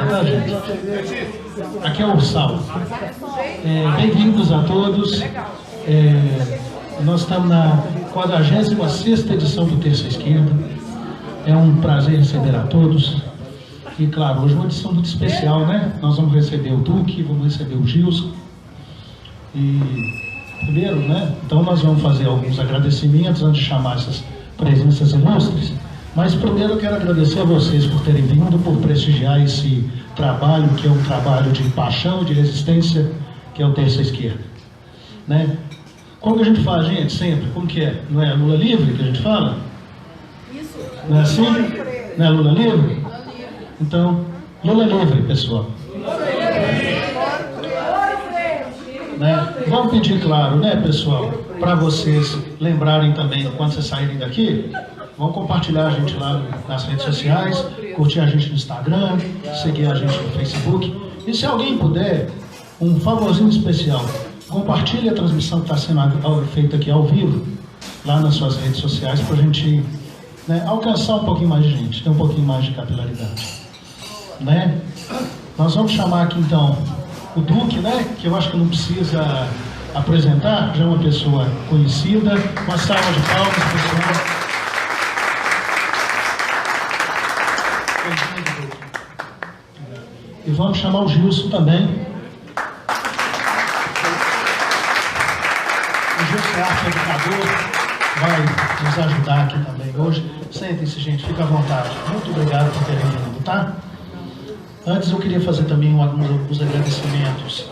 tá, gente? Aqui é o Sal. Bem-vindos a todos. Nós estamos na 46ª edição do Terça Esquerda. É um prazer receber a todos. E, claro, hoje é uma edição muito especial, né? Nós vamos receber o Duque, vamos receber o Gilson. E, primeiro, né? Então, nós vamos fazer alguns agradecimentos antes de chamar essas presenças ilustres. Mas, primeiro, eu quero agradecer a vocês por terem vindo, por prestigiar esse trabalho, que é um trabalho de paixão, de resistência, que é o Terça Esquerda. Né? Como que a gente faz, gente? Sempre. Como que é? Não é Lula livre que a gente fala? Isso. Não é assim? Não é Lula livre? Então, Lula livre, pessoal. Né? Vamos pedir, claro, né, pessoal, para vocês lembrarem também, quando vocês saírem daqui, vão compartilhar a gente lá nas redes sociais, curtir a gente no Instagram, seguir a gente no Facebook. E se alguém puder, um favorzinho especial, compartilhe a transmissão que está sendo feita aqui ao vivo, lá nas suas redes sociais, para a gente, né, alcançar um pouquinho mais de gente, ter um pouquinho mais de capilaridade. Né? Nós vamos chamar aqui então o Duque, né, que eu acho que não precisa apresentar, já é uma pessoa conhecida. Uma salva de palmas, pessoal. E vamos chamar o Gilson também. O Gilson é arte educador, vai nos ajudar aqui também hoje. Sentem-se, gente, fica à vontade. Muito obrigado por terem vindo, tá? Antes eu queria fazer também alguns agradecimentos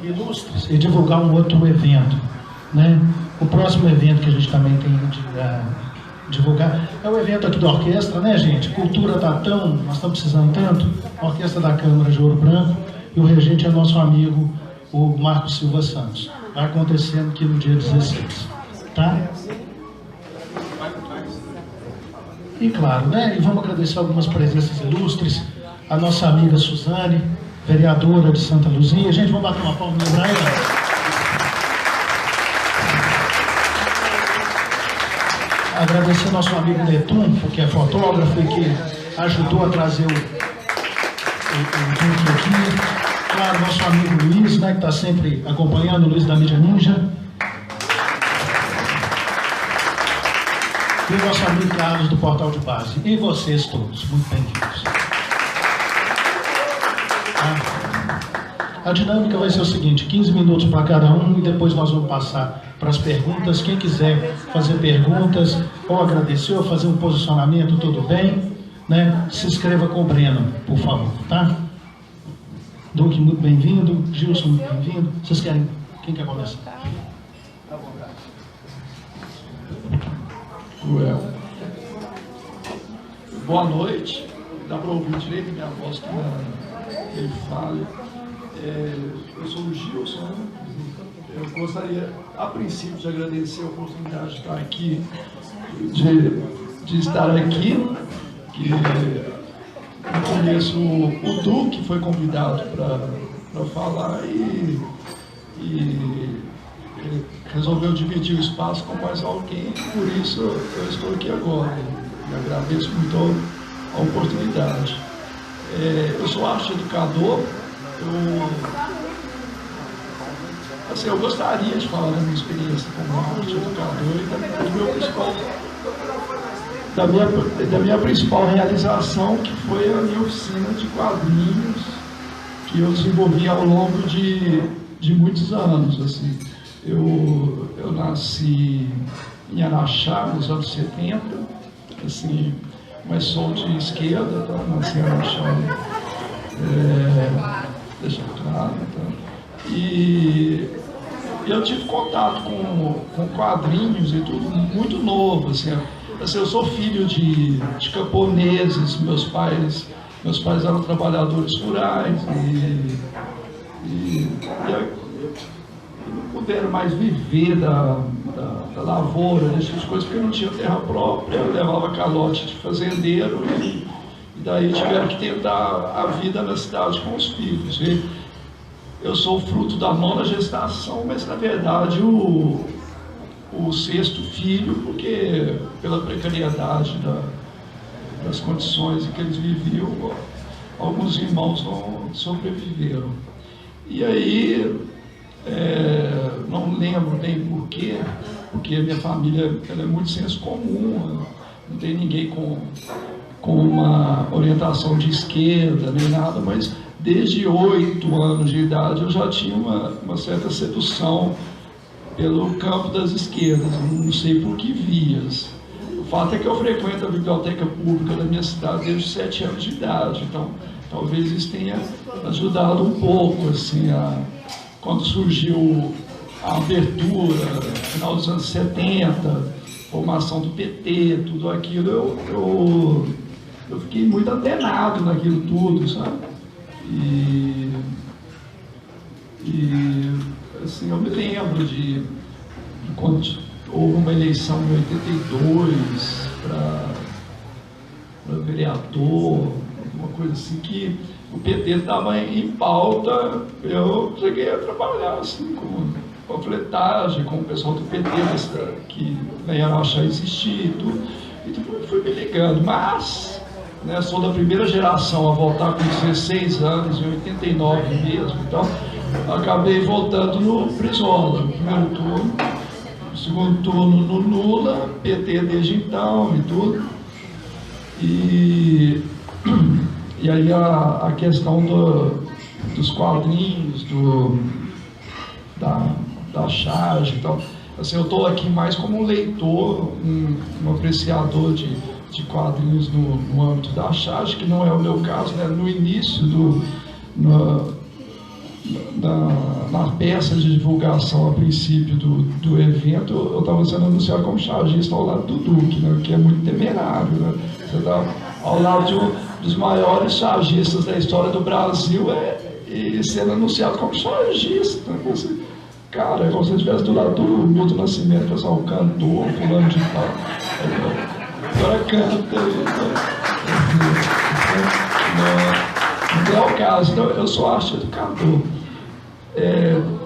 ilustres e divulgar um outro evento, né? O próximo evento que a gente também tem de divulgar é o evento aqui da orquestra, né, gente? Cultura tá tão, nós estamos precisando tanto. A Orquestra da Câmara de Ouro Branco, e o regente é nosso amigo, o Marcos Silva Santos. Vai acontecendo aqui no dia 16, tá? E claro, né? E vamos agradecer algumas presenças ilustres. A nossa amiga Suzane, vereadora de Santa Luzia. Gente, vamos bater uma palma para ela. Agradecer nosso amigo Netum, que é fotógrafo e que ajudou a trazer o Duque aqui. Claro, nosso amigo Luiz, né, que está sempre acompanhando, o Luiz da Mídia Ninja. E o nosso amigo Carlos do Portal de Base. E vocês todos, muito bem-vindos. A dinâmica vai ser o seguinte, 15 minutos para cada um, e depois nós vamos passar para as perguntas. Quem quiser fazer perguntas, ou agradecer, ou fazer um posicionamento, tudo bem, né? Se inscreva com o Breno, por favor, tá? Duque, muito bem-vindo. Gilson, muito bem-vindo. Vocês querem? Quem quer começar? À vontade. Boa noite. Dá para ouvir direito minha voz que ele fale. Eu sou o Gilson, né? Eu gostaria, a princípio, de agradecer a oportunidade de estar aqui, de estar aqui, que eu conheço o Duque, que foi convidado para falar e ele resolveu dividir o espaço com mais alguém, por isso eu estou aqui agora e agradeço muito a oportunidade. Eu sou arte educador. Eu gostaria de falar da minha experiência como arte educador e da minha principal realização, que foi a minha oficina de quadrinhos, que eu desenvolvi ao longo de muitos anos. Assim. Eu nasci em Araxá, nos anos 70, assim, mas sou de esquerda, tá? Nasci em Araxá. Deixa claro, tá? E eu tive contato com quadrinhos e tudo muito novo, assim, eu sou filho de camponeses, meus pais eram trabalhadores rurais e não puderam mais viver da lavoura, dessas coisas, porque não tinha terra própria, eu levava calote de fazendeiro e daí tiveram que tentar a vida na cidade com os filhos. Eu sou fruto da 9ª gestação, mas na verdade o 6º filho, porque pela precariedade das condições em que eles viviam, alguns irmãos não sobreviveram. E aí, não lembro bem porquê, porque a minha família ela é muito senso comum, não tem ninguém com uma orientação de esquerda nem nada, mas desde 8 anos de idade eu já tinha uma certa sedução pelo campo das esquerdas, não sei por que vias. O fato é que eu frequento a biblioteca pública da minha cidade desde 7 anos de idade, então talvez isso tenha ajudado um pouco, assim, quando surgiu a abertura, no final dos anos 70, formação do PT, tudo aquilo, eu fiquei muito antenado naquilo tudo, sabe? E assim, eu me lembro de quando houve uma eleição em 82 para vereador, uma coisa assim, que o PT estava em pauta, eu cheguei a trabalhar assim, com panfletagem, com o pessoal do PT, que nem era achar existir e tudo, e depois fui me ligando, mas, né, sou da primeira geração a voltar com 16 anos, em 89 mesmo, então acabei voltando no Brizola, no primeiro turno, no segundo turno no Lula, PT desde então e tudo, e aí a questão dos quadrinhos, da charge, então, assim, eu estou aqui mais como um leitor, um apreciador de quadrinhos no âmbito da charge, que não é o meu caso, né? No início na peça de divulgação a princípio do evento, eu estava sendo anunciado como chargista ao lado do Duque, né? Que é muito temerário, né? Você está ao lado de um dos maiores chargistas da história do Brasil e sendo anunciado como chargista, né? Assim, cara, é como se você estivesse do lado do Milton Nascimento, pessoal, cantor, fulano de tal. Agora canto não é o caso. Então, eu sou arte educador,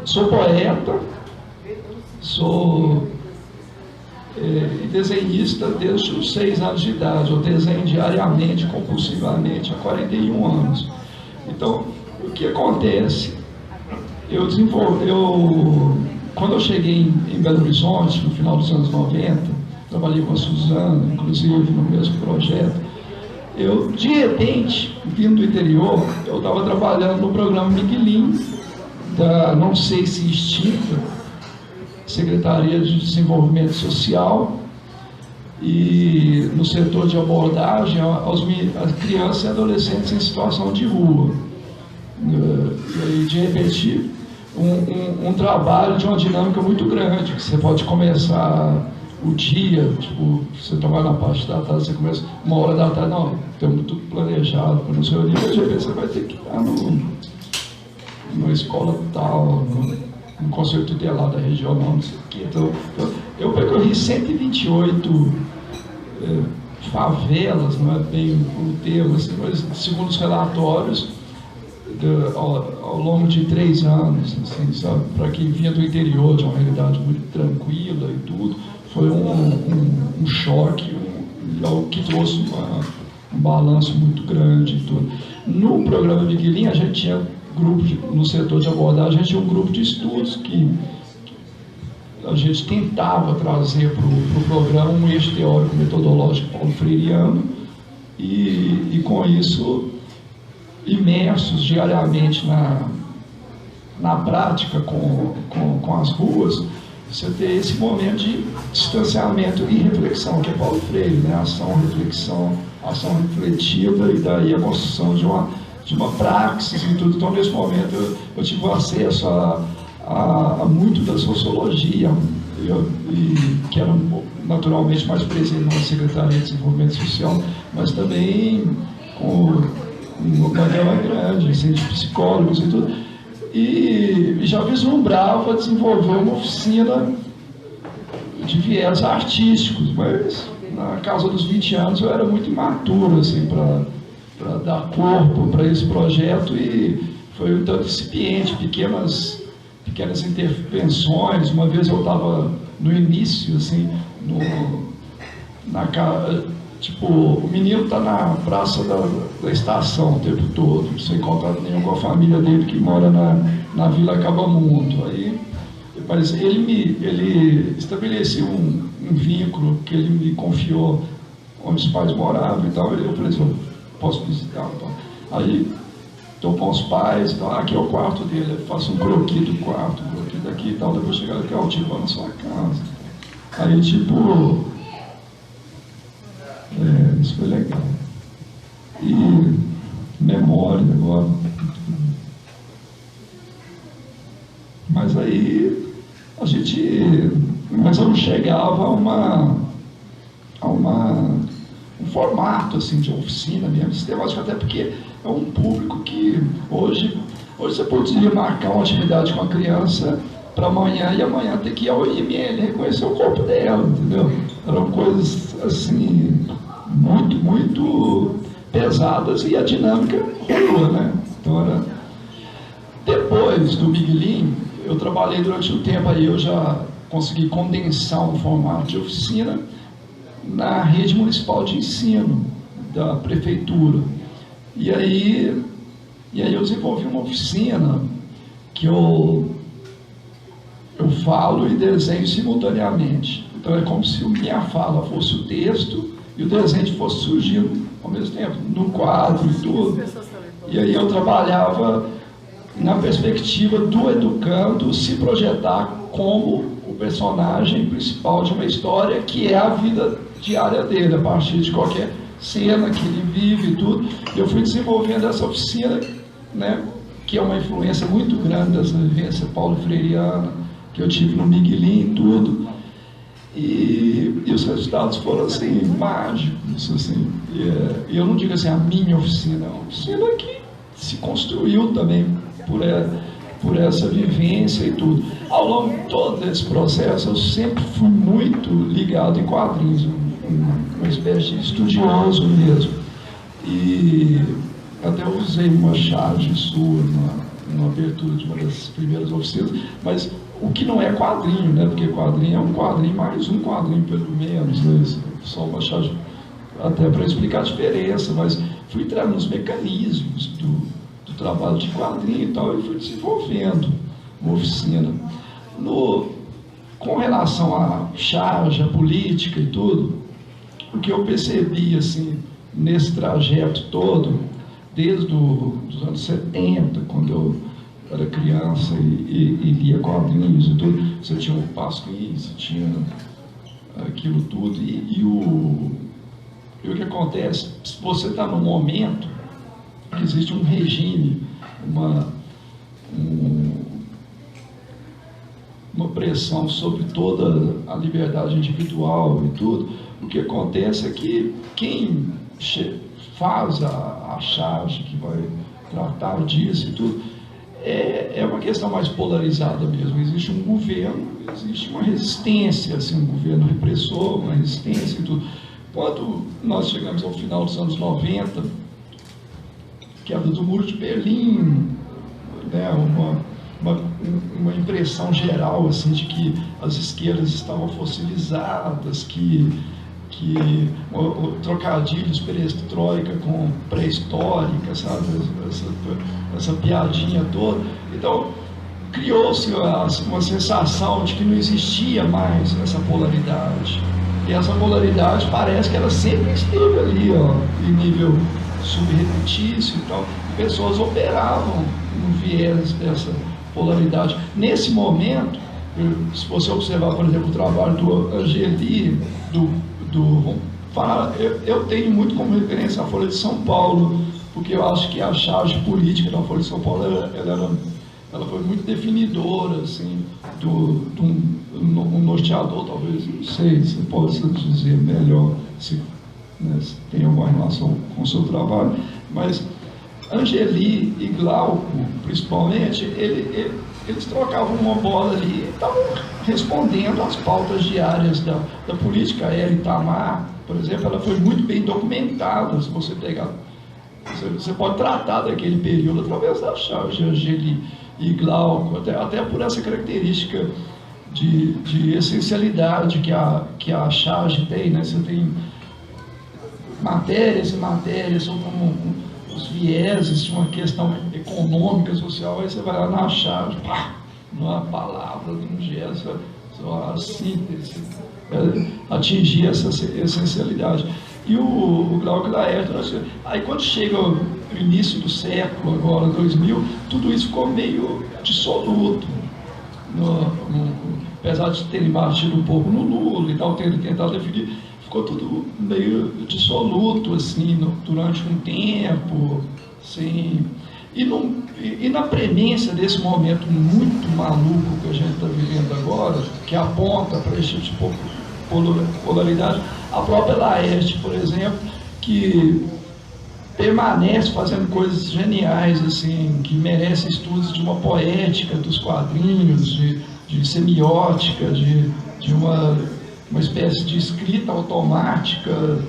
sou poeta, sou desenhista desde os 6 anos de idade. Eu desenho diariamente, compulsivamente, há 41 anos. Então, o que acontece? Quando eu cheguei em Belo Horizonte, no final dos anos 90, trabalhei com a Suzana, inclusive, no mesmo projeto. Eu, de repente, vindo do interior, eu estava trabalhando no programa Miguelim, da, não sei se extinta, Secretaria de Desenvolvimento Social, e no setor de abordagem às crianças e adolescentes em situação de rua. E aí, de repente, um trabalho de uma dinâmica muito grande, que você pode começar o dia, tipo, você trabalha na parte da tarde, você começa 1h da tarde, não, temos tudo planejado para não ser ali, mas de repente você vai ter que estar numa escola tal, no conselho tutelar da regional, não sei o quê. Então, eu percorri 128 favelas, não é bem o termo, assim, mas segundo os relatórios, ao longo de 3 anos, assim, sabe, para quem vinha do interior, de uma realidade muito tranquila e tudo, foi um choque, algo que trouxe um balanço muito grande e tudo. No programa Miguelim, a gente tinha no setor de abordagem, a gente tinha um grupo de estudos que a gente tentava trazer para o programa um eixo teórico metodológico paulo freiriano e com isso imersos diariamente na prática com as ruas, você ter esse momento de distanciamento e reflexão, que é Paulo Freire, né? Ação, reflexão, ação refletiva, e daí a construção de uma praxis e tudo. Então, nesse momento, eu tive acesso a muito da sociologia, que era naturalmente mais presente na Secretaria de Desenvolvimento Social, mas também com uma gama grande, assim, de psicólogos e tudo. E já vislumbrava desenvolver uma oficina de viés artísticos, mas na casa dos 20 anos eu era muito imaturo, assim, para dar corpo para esse projeto, e foi um tanto incipiente, pequenas intervenções. Uma vez eu estava no início, assim, tipo, o menino está na praça da estação o tempo todo, sem contato nenhum com a família dele que mora na Vila Acabamundo. Aí, mas ele estabeleceu um vínculo que ele me confiou onde os pais moravam e tal. Eu falei assim, eu posso visitar? Então. Aí estou com os pais, então, aqui é o quarto dele, eu faço um croquis do quarto, um croquis daqui e tal, depois chegar aqui, ó, tipo, na sua casa. Aí tipo, isso foi legal. E memória agora. Mas aí a gente, mas eu não chegava a um formato assim de oficina mesmo, sistemático, até porque é um público que hoje você poderia marcar uma atividade com a criança para amanhã e amanhã ter que ir ao IML reconhecer o corpo dela, entendeu? Eram coisas assim muito pesadas e a dinâmica rua, né? Então era... Depois do Miguelinho, eu trabalhei durante um tempo aí, eu já consegui condensar um formato de oficina na rede municipal de ensino da prefeitura. E aí eu desenvolvi uma oficina que eu falo e desenho simultaneamente. Então é como se a minha fala fosse o texto e o desenho fosse surgindo ao mesmo tempo, no quadro e tudo. E aí eu trabalhava na perspectiva do educando se projetar como o personagem principal de uma história que é a vida diária dele, a partir de qualquer cena que ele vive e tudo. Eu fui desenvolvendo essa oficina, né, que é uma influência muito grande dessa vivência paulo-freiriana que eu tive no Miguelinho e tudo. E os resultados foram assim, mágicos, assim. E eu não digo assim, a minha oficina, é uma oficina que se construiu também por essa vivência e tudo. Ao longo de todo esse processo, eu sempre fui muito ligado em quadrinhos, uma espécie de estudioso mesmo. E até eu usei uma charge sua na abertura de uma das primeiras oficinas, mas o que não é quadrinho, né? Porque quadrinho é um quadrinho mais um quadrinho, pelo menos, né? Só uma charge até para explicar a diferença, mas fui entrando nos mecanismos do trabalho de quadrinho e tal, e fui desenvolvendo uma oficina. Com relação à charge, à política e tudo, o que eu percebi, assim, nesse trajeto todo, desde os anos 70, quando eu era criança e lia quadrinhos e tudo, você tinha o Pasquim, você tinha aquilo tudo, e o que acontece, se você está num momento que existe um regime, uma pressão sobre toda a liberdade individual e tudo, o que acontece é que quem faz a charge que vai tratar disso e tudo, é uma questão mais polarizada mesmo. Existe um governo, existe uma resistência, assim, um governo repressor, uma resistência e tudo. Quando nós chegamos ao final dos anos 90, queda do Muro de Berlim, né, uma impressão geral assim, de que as esquerdas estavam fossilizadas, que trocadilhos perestroika com pré-histórica, sabe, essa piadinha toda. Então, criou-se uma sensação de que não existia mais essa polaridade. E essa polaridade parece que ela sempre esteve ali, ó, em nível subrepetício e tal. Pessoas operavam no viés dessa polaridade. Nesse momento, se você observar, por exemplo, o trabalho do Angeli, eu tenho muito como referência a Folha de São Paulo, porque eu acho que a charge política da Folha de São Paulo ela foi muito definidora, assim, um norteador, talvez, não sei se possa dizer melhor, se tem alguma relação com o seu trabalho, mas Angeli e Glauco, principalmente, eles trocavam uma bola ali e estavam respondendo às pautas diárias da política. A Hélio Itamar, por exemplo, ela foi muito bem documentada. Se você pegar, você pode tratar daquele período através da charge Angeli e Glauco, até por essa característica de essencialidade que a charge tem, né? Você tem matérias e matérias sobre os vieses de uma questão econômica, social, aí você vai lá na chave, pá, numa palavra, num gesto, a síntese, atingir essa essencialidade. E o Glauco Laerte, aí quando chega o início do século, agora 2000, tudo isso ficou meio dissoluto. Apesar de terem batido um pouco no Lula e tal, terem tentado definir, ficou tudo meio dissoluto, assim, durante um tempo, assim. E na premência desse momento muito maluco que a gente está vivendo agora, que aponta para esse tipo de polaridade, a própria Laerte, por exemplo, que permanece fazendo coisas geniais, assim, que merece estudos de uma poética dos quadrinhos, de semiótica, de uma espécie de escrita automática,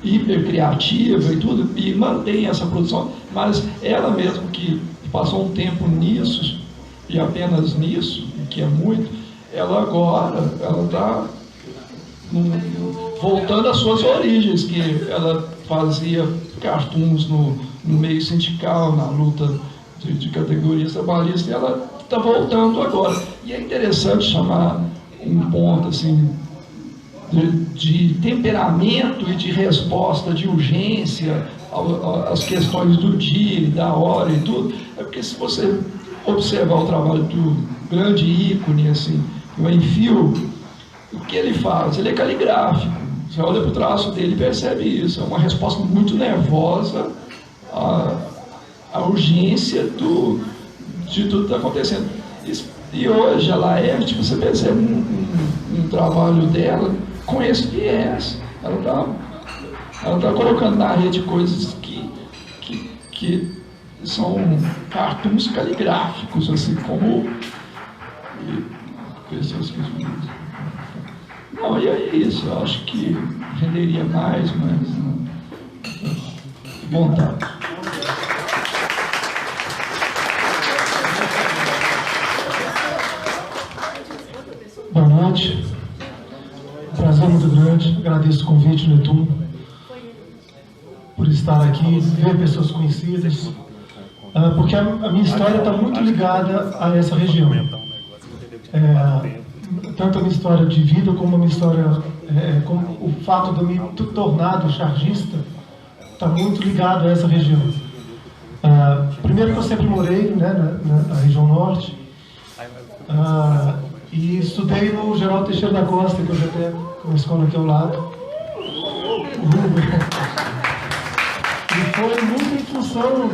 hipercriativa e tudo, e mantém essa produção, mas ela mesmo que passou um tempo nisso, e apenas nisso, que é muito, ela agora, ela está voltando às suas origens, que ela fazia cartoons no meio sindical, na luta de categorias trabalhistas, e ela está voltando agora. E é interessante chamar um ponto assim de temperamento e de resposta, de urgência às questões do dia, da hora e tudo, é porque se você observar o trabalho do grande ícone, assim, o Enfio, o que ele faz? Ele é caligráfico. Você olha para o traço dele e percebe isso. É uma resposta muito nervosa à urgência de tudo que está acontecendo. E hoje a Laerte, você percebe um trabalho dela com esse viés. Ela está colocando na rede coisas que são cartoons caligráficos, assim como pessoas que... Não, e é isso, eu acho que renderia mais, mas vontade. Boa noite, prazer muito grande, agradeço o convite, Netum, por estar aqui, ver pessoas conhecidas, porque a minha história está muito ligada a essa região. Tanto a minha história de vida como a minha história, como o fato de eu me tornar chargista, está muito ligado a essa região. Primeiro que eu sempre morei, né, na região norte, e estudei no Geraldo Teixeira da Costa, que hoje até uma escola aqui ao lado. E foi muito em função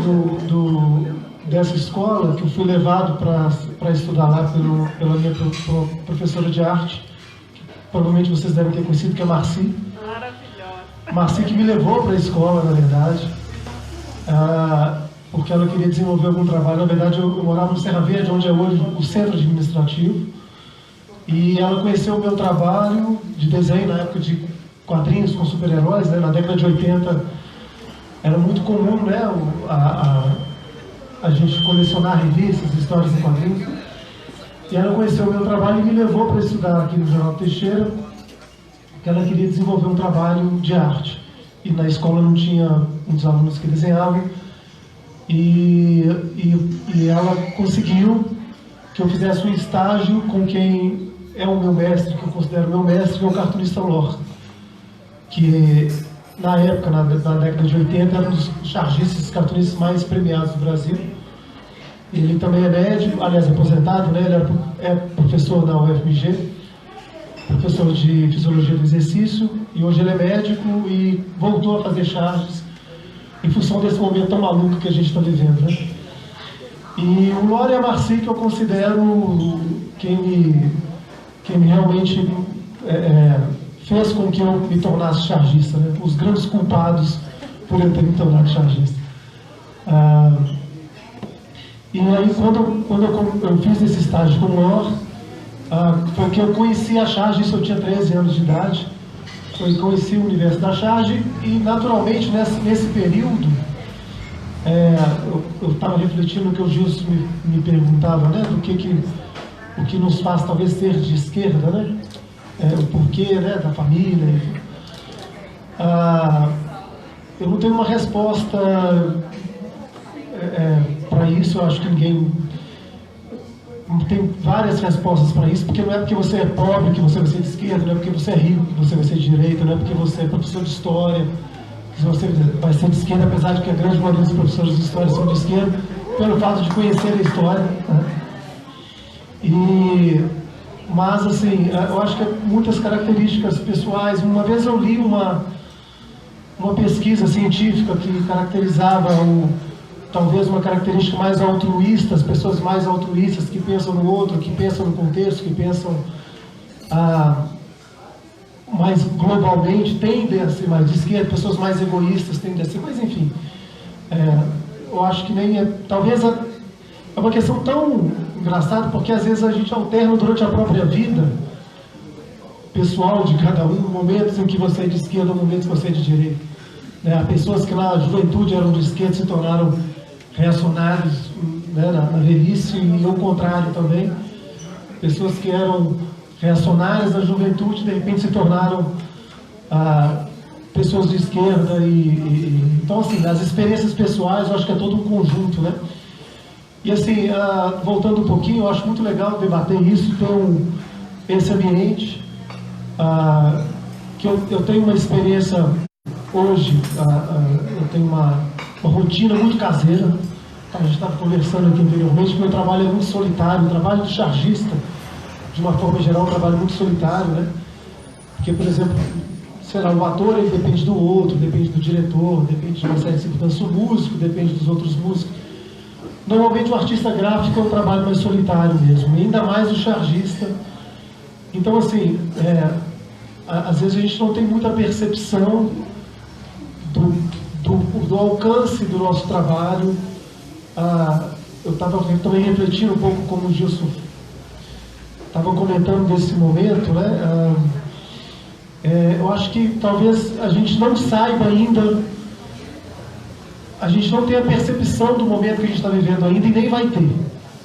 dessa escola que eu fui levado para estudar lá pela minha professora de arte, que provavelmente vocês devem ter conhecido, que é a Marci. Maravilhosa. Marci que me levou para a escola, na verdade, porque ela queria desenvolver algum trabalho. Na verdade, eu morava no Serra Verde, onde é hoje o centro administrativo, e ela conheceu o meu trabalho de desenho na época de quadrinhos com super-heróis, né? Na década de 80 era muito comum, né, a gente colecionar revistas, histórias em quadrinhos. E ela conheceu o meu trabalho e me levou para estudar aqui no Geraldo Teixeira, porque ela queria desenvolver um trabalho de arte. E na escola não tinha muitos alunos que desenhavam. E ela conseguiu que eu fizesse um estágio com quem é o meu mestre, que eu considero meu mestre, que é o cartunista Lorca, que na época, na década de 80, era um dos chargistas cartunistas mais premiados do Brasil. Ele também é médico, aliás, aposentado, né? Ele é professor na UFMG, professor de Fisiologia do Exercício, e hoje ele é médico e voltou a fazer charges em função desse momento tão maluco que a gente está vivendo, né? E o Lore e a Marci, que eu considero quem me realmente fez com que eu me tornasse chargista, né? Os grandes culpados por eu ter me tornado chargista. E aí, quando eu fiz esse estágio com o Lore, foi que eu conheci a charge, isso eu tinha 13 anos de idade. Eu conheci o universo da charge e, naturalmente, nesse período, eu estava refletindo no que o Gilson me perguntava, né, o que nos faz talvez ser de esquerda, né, o porquê, né, da família. eu não tenho uma resposta para isso. Eu acho que ninguém tem várias respostas para isso, porque não é porque você é pobre que você vai ser de esquerda, não é porque você é rico que você vai ser de direita, não é porque você é professor de história que você vai ser de esquerda, apesar de que a grande maioria dos professores de história são de esquerda, pelo fato de conhecer a história, né? Mas, assim, eu acho que muitas características pessoais. Uma vez eu li uma pesquisa científica que caracterizava talvez uma característica mais altruísta, as pessoas mais altruístas que pensam no outro, que pensam no contexto, que pensam mais globalmente, tendem a ser mais de esquerda, pessoas mais egoístas tendem a ser, mas enfim, eu acho que nem é, talvez é uma questão tão engraçada, porque às vezes a gente alterna durante a própria vida pessoal de cada um, momentos em que você é de esquerda, momentos em que você é de direita. Há pessoas que na juventude eram de esquerda se tornaram reacionários, né, na velhice, e o contrário também. Pessoas que eram reacionárias na juventude, de repente se tornaram pessoas de esquerda. Então, assim, as experiências pessoais, eu acho que é todo um conjunto, né? E, assim, voltando um pouquinho, eu acho muito legal debater isso, ter esse ambiente, que eu tenho uma experiência hoje, eu tenho uma rotina muito caseira. A gente estava conversando aqui anteriormente que meu trabalho é muito solitário. O trabalho do chargista, de uma forma geral, é um trabalho muito solitário, né? Porque, por exemplo, sei lá, o ator, ele depende do outro, depende do diretor, depende de uma série de circunstâncias. O músico depende dos outros músicos. Normalmente o artista gráfico é um trabalho mais solitário mesmo, e ainda mais o chargista. Então, assim, às vezes a gente não tem muita percepção do alcance do nosso trabalho. Eu estava também refletindo um pouco como o Gilson estava comentando desse momento, né? Eu acho que talvez a gente não saiba ainda, a gente não tem a percepção do momento que a gente está vivendo ainda, e nem vai ter,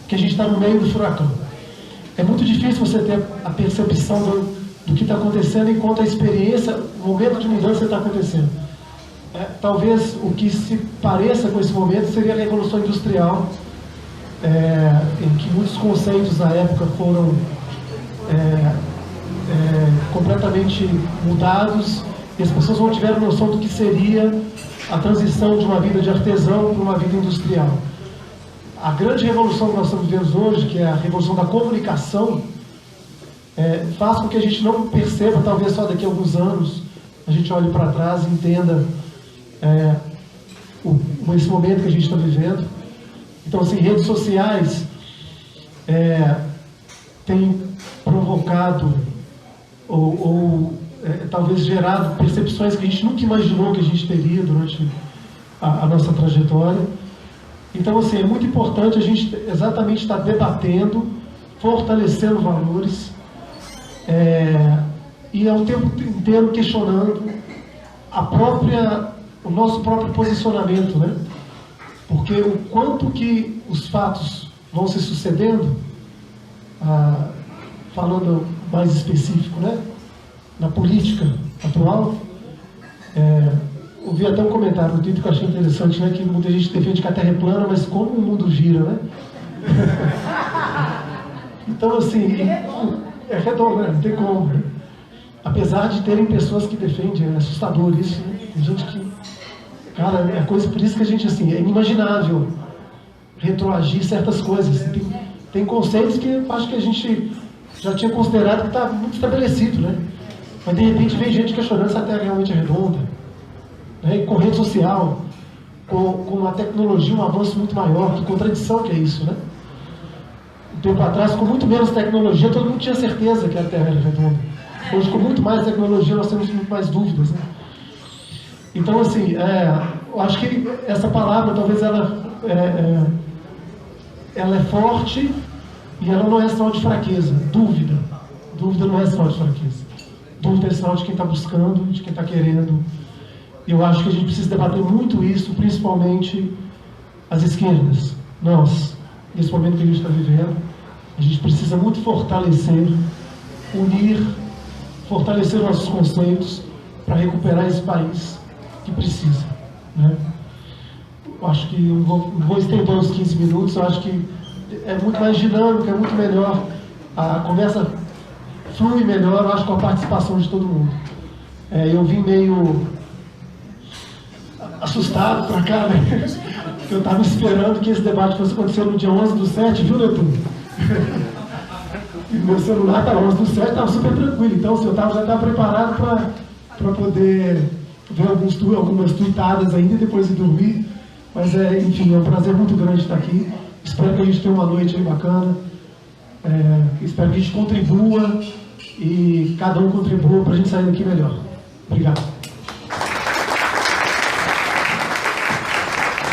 porque a gente está no meio do furacão. É muito difícil você ter a percepção do que está acontecendo enquanto a experiência, o momento de mudança está acontecendo. Talvez o que se pareça com esse momento seria a Revolução Industrial, em que muitos conceitos da época foram completamente mudados, e as pessoas não tiveram noção do que seria a transição de uma vida de artesão para uma vida industrial. A grande revolução que nós estamos vivendo hoje, que é a revolução da comunicação, faz com que a gente não perceba, talvez só daqui a alguns anos, a gente olhe para trás e entenda esse momento que a gente está vivendo. Então, assim, redes sociais têm provocado talvez gerado percepções que a gente nunca imaginou que a gente teria durante a nossa trajetória. Então, assim, é muito importante a gente exatamente estar debatendo, fortalecendo valores, e ao tempo inteiro questionando o nosso próprio posicionamento, né? Porque o quanto que os fatos vão se sucedendo, falando mais específico, né? Na política atual, ouvi até um comentário no Twitter que eu achei interessante, né? Que muita gente defende que a Terra é plana, mas como o mundo gira, né? Então, assim, é redondo, né? Não tem como. Apesar de terem pessoas que defendem, é assustador isso, né? Tem gente que, cara, é coisa, por isso que a gente, assim, é inimaginável retroagir certas coisas. Tem conceitos que acho que a gente já tinha considerado que está muito estabelecido, né? Mas de repente vem gente questionando se a Terra realmente é redonda, né? E com rede social, com a tecnologia, um avanço muito maior, que contradição que é isso, né? Um tempo atrás, com muito menos tecnologia, todo mundo tinha certeza que a Terra era redonda. Hoje, com muito mais tecnologia, nós temos muito mais dúvidas, né? Então, assim, eu acho que essa palavra, talvez ela é forte, e ela não é sinal de fraqueza. Dúvida não é sinal de fraqueza. Dúvida é sinal de quem está buscando, de quem está querendo. Eu acho que a gente precisa debater muito isso, principalmente as esquerdas. Nós, nesse momento que a gente está vivendo, a gente precisa muito fortalecer, unir, fortalecer nossos conceitos para recuperar esse país que precisa. né? Eu acho que não vou estender os 15 minutos, eu acho que é muito mais dinâmico, é muito melhor, a conversa flui melhor, eu acho, com a participação de todo mundo. Eu vim meio assustado para cá, né? Porque eu estava esperando que esse debate fosse acontecer no dia 11/7, viu, Netuno? E meu celular estava 11/7, estava super tranquilo, então assim, já estava preparado para poder ver algumas tuitadas ainda e depois ir dormir. Mas, enfim, é um prazer muito grande estar aqui. Espero que a gente tenha uma noite aí bacana. Espero que a gente contribua e cada um contribua para a gente sair daqui melhor. Obrigado.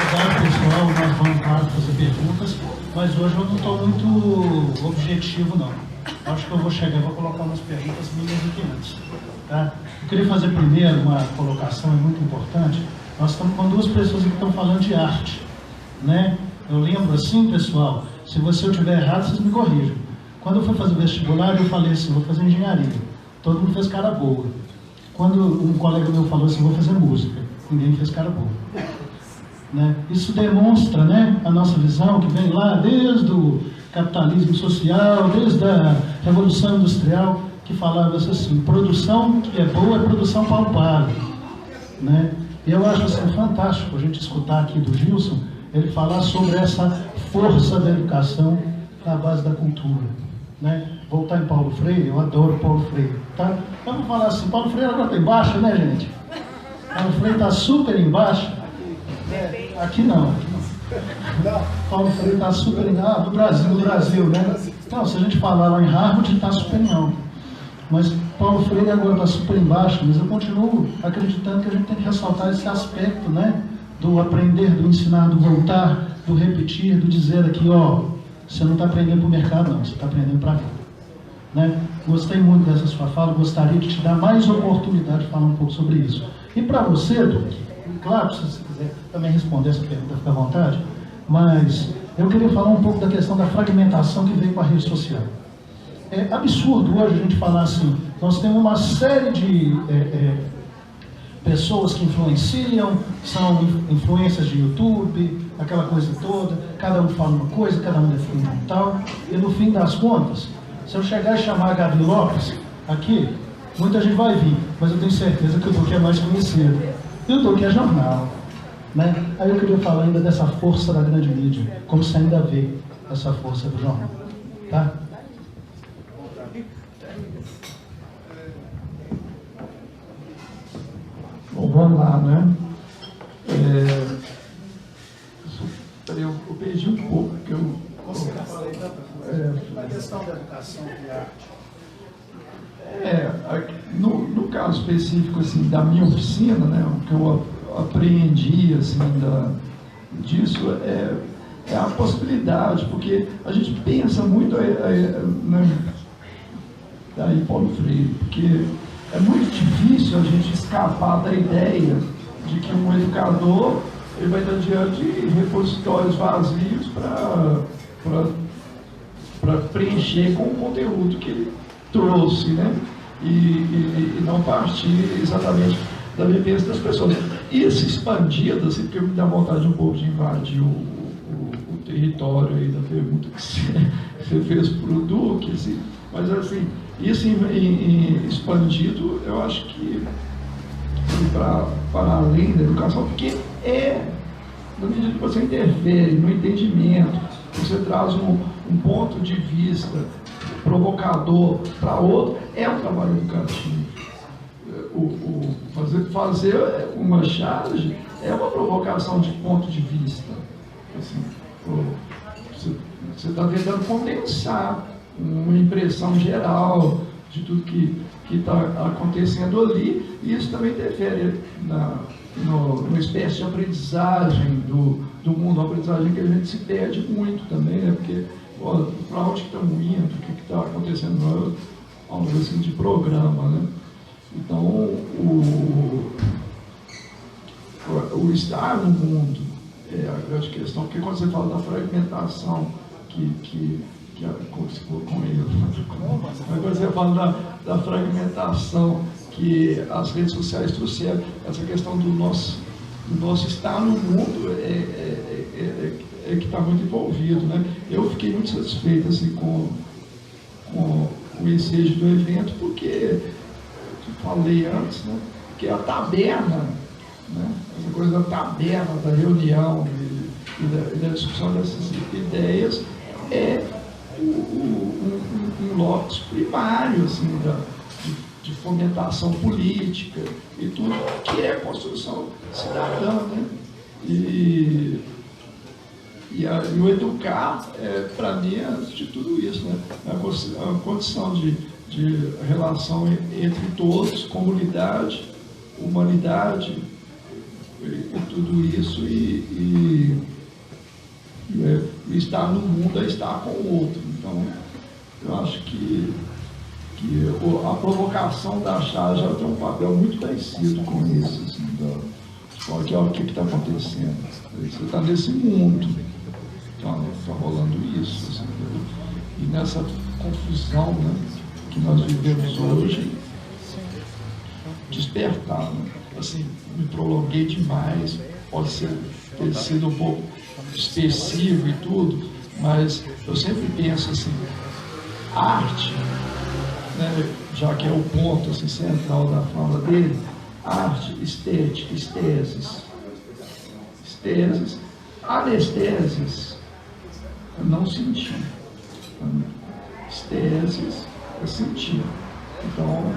Obrigado, pessoal. Nós vamos, claro, fazer perguntas, mas hoje eu não estou muito objetivo, não. Acho que eu vou chegar e vou colocar umas perguntas minhas aqui antes. Tá? Eu queria fazer primeiro uma colocação muito importante. Nós estamos com duas pessoas que estão falando de arte, né? Eu lembro assim, pessoal, se eu estiver errado, vocês me corrijam. Quando eu fui fazer vestibular, eu falei assim, vou fazer engenharia. Todo mundo fez cara boa. Quando um colega meu falou assim, vou fazer música, ninguém fez cara boa. Né? Isso demonstra, né, a nossa visão que vem lá desde o capitalismo social, desde a Revolução Industrial, que falava assim, produção que é boa é produção palpável, né? E eu acho assim, fantástico a gente escutar aqui do Gilson, ele falar sobre essa força da educação na base da cultura, né? Voltar em Paulo Freire, eu adoro Paulo Freire, tá? Vamos falar assim, Paulo Freire agora está embaixo, né, gente? Paulo Freire está super embaixo. Aqui não. Paulo Freire está super em alto, no Brasil, né? Então, se a gente falar lá em Harvard, está super em alto. Mas Paulo Freire agora está super embaixo, mas eu continuo acreditando que a gente tem que ressaltar esse aspecto, né? Do aprender, do ensinar, do voltar, do repetir, do dizer aqui, ó, você não está aprendendo para o mercado, não, você está aprendendo para a vida. Né? Gostei muito dessa sua fala, gostaria de te dar mais oportunidade de falar um pouco sobre isso. E para você, Duque, claro, se você quiser também responder essa pergunta, fica à vontade, mas eu queria falar um pouco da questão da fragmentação que veio com a rede social. É absurdo hoje a gente falar assim, nós temos uma série de pessoas que influenciam, são influências de YouTube, aquela coisa toda, cada um fala uma coisa, cada um defende um tal, e no fim das contas, se eu chegar e chamar a Gabi Lopes aqui, muita gente vai vir, mas eu tenho certeza que o Duque é mais conhecido. E o Duque é jornal, né? Aí eu queria falar ainda dessa força da grande mídia, como você ainda vê essa força do jornal, tá? Bom, vamos lá, né? Eu perdi um pouco, porque Você já falou a questão da educação e arte. No caso específico assim, da minha oficina, né, o que eu apreendi assim, disso é a possibilidade, porque a gente pensa muito daí Paulo Freire, porque é muito difícil a gente escapar da ideia de que um educador ele vai estar diante de repositórios vazios para preencher com o conteúdo que ele trouxe, né? E não partir exatamente da vivência das pessoas. Isso expandido, assim, porque me dá vontade um pouco de invadir o território aí da pergunta que você fez para o Duque, assim, mas assim, isso expandido, eu acho que para além da educação, porque na medida que você interfere no entendimento, você traz um ponto de vista provocador para outro, é um trabalho educativo. Fazer uma charge é uma provocação de ponto de vista. Assim, você está tentando condensar uma impressão geral de tudo que está acontecendo ali, e isso também interfere numa espécie de aprendizagem do mundo, uma aprendizagem que a gente se perde muito também, né? Porque para onde que estamos indo, o que está acontecendo, algo assim de programa, né? Então, o estar no mundo é a grande questão, porque quando você fala da fragmentação com ele, mas quando você fala da fragmentação que as redes sociais trouxeram, essa questão do nós o nosso estar no mundo que está muito envolvido, né? Eu fiquei muito satisfeito assim, com o ensejo do evento, porque eu falei antes, né? Que a taberna, né? Essa coisa da taberna, da reunião e da discussão dessas ideias é um locus primário assim, de fomentação política e tudo, que é a construção cidadã, né? E o educar, para mim, é de tudo isso, né? É a condição de relação entre todos, comunidade, humanidade, e tudo isso, e estar no mundo é estar com o outro. Então, eu acho que a provocação da charge tem um papel muito parecido com isso, assim, o que está acontecendo. Você está nesse mundo, está rolando isso, assim, e nessa confusão, né, que nós vivemos hoje, despertar, né? Assim, me prolonguei demais, pode ter sido um pouco expressivo e tudo, mas eu sempre penso assim, arte, né, já que é o ponto assim, central da fala dele, arte, estética, esteses, anesteses, eu não senti, esteses, eu senti. Então,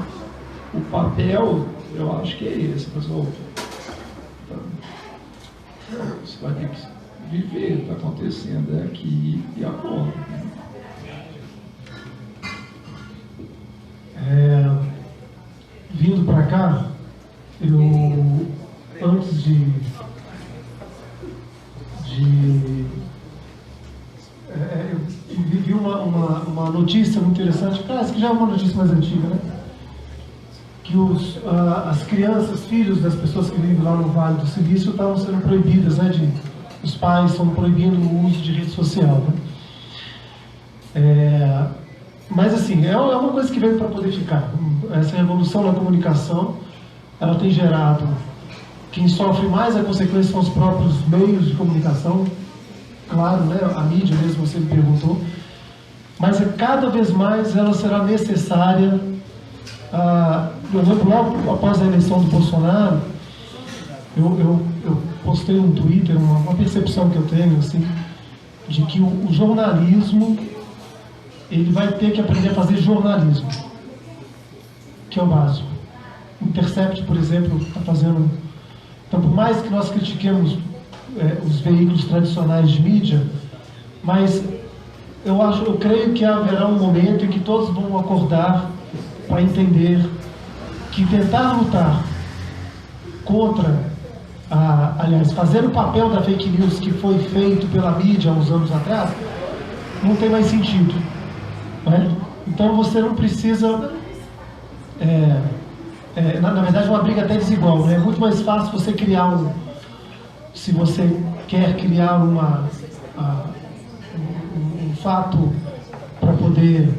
o papel, eu acho que é esse, pessoal. Você vai ter que viver, está acontecendo, é aqui e agora. Vindo para cá, eu, antes de eu vi uma notícia muito interessante, parece que já é uma notícia mais antiga, né? Que as crianças, filhos das pessoas que vivem lá no Vale do Silício estavam sendo proibidas, né? Os pais estão proibindo o uso de rede social, né? Mas assim, é uma coisa que veio para poder ficar. Essa revolução na comunicação, ela tem gerado, quem sofre mais a consequência são os próprios meios de comunicação, claro, né? A mídia mesmo, você me perguntou, mas cada vez mais ela será necessária. Eu lembro logo após a eleição do Bolsonaro, eu postei um Twitter, uma percepção que eu tenho, assim, de que o jornalismo, ele vai ter que aprender a fazer jornalismo, que é o básico. Intercept, por exemplo, está fazendo... Então, por mais que nós critiquemos os veículos tradicionais de mídia, mas eu creio que haverá um momento em que todos vão acordar para entender que tentar lutar contra, aliás, fazer o papel da fake news que foi feito pela mídia há uns anos atrás, não tem mais sentido. Né? Então você não precisa, na verdade é uma briga até desigual, né? É muito mais fácil você criar se você quer criar um fato para poder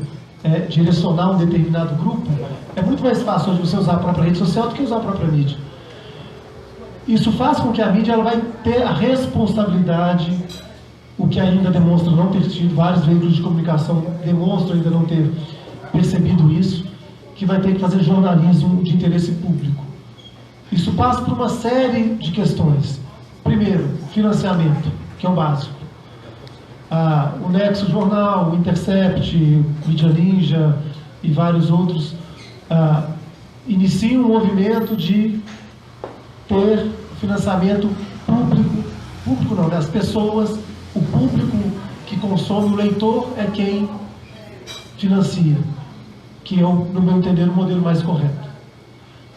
direcionar um determinado grupo, é muito mais fácil hoje você usar a própria rede social do que usar a própria mídia. Isso faz com que a mídia ela vai ter a responsabilidade, o que ainda demonstra não ter tido, vários veículos de comunicação demonstram ainda não ter percebido isso, que vai ter que fazer jornalismo de interesse público. Isso passa por uma série de questões. Primeiro, financiamento, que é o básico. O Nexo Jornal, o Intercept, o Mídia Ninja e vários outros iniciam um movimento de ter financiamento público não, né? As pessoas, o público que consome, o leitor é quem financia, que é, no meu entender, o modelo mais correto.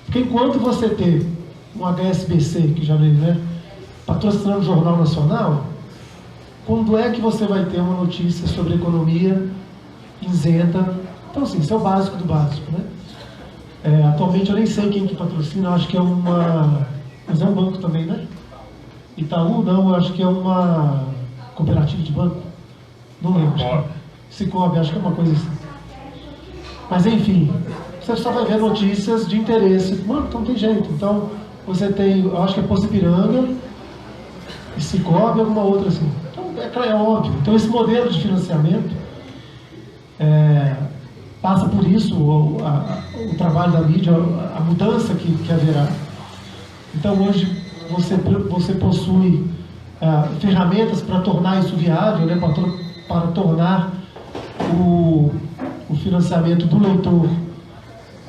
Porque enquanto você ter um HSBC, que já veio, né, patrocinando o Jornal Nacional, quando é que você vai ter uma notícia sobre economia isenta? Então, assim, isso é o básico do básico, né? Atualmente eu nem sei quem que patrocina, eu acho que é mas é um banco também, né? Itaú, não, eu acho que é uma cooperativa de banco. Não lembro. Cicobi, acho que é uma coisa assim. Mas enfim, você só vai ver notícias de interesse. Mano, então tem jeito. Então, você tem, eu acho que é Poço Ipiranga, e Cicobi, alguma outra assim. Então, é óbvio. Então, esse modelo de financiamento passa por isso, o trabalho da mídia, a mudança que haverá. Então, hoje, você possui ferramentas para tornar isso viável, né, para tornar o financiamento do leitor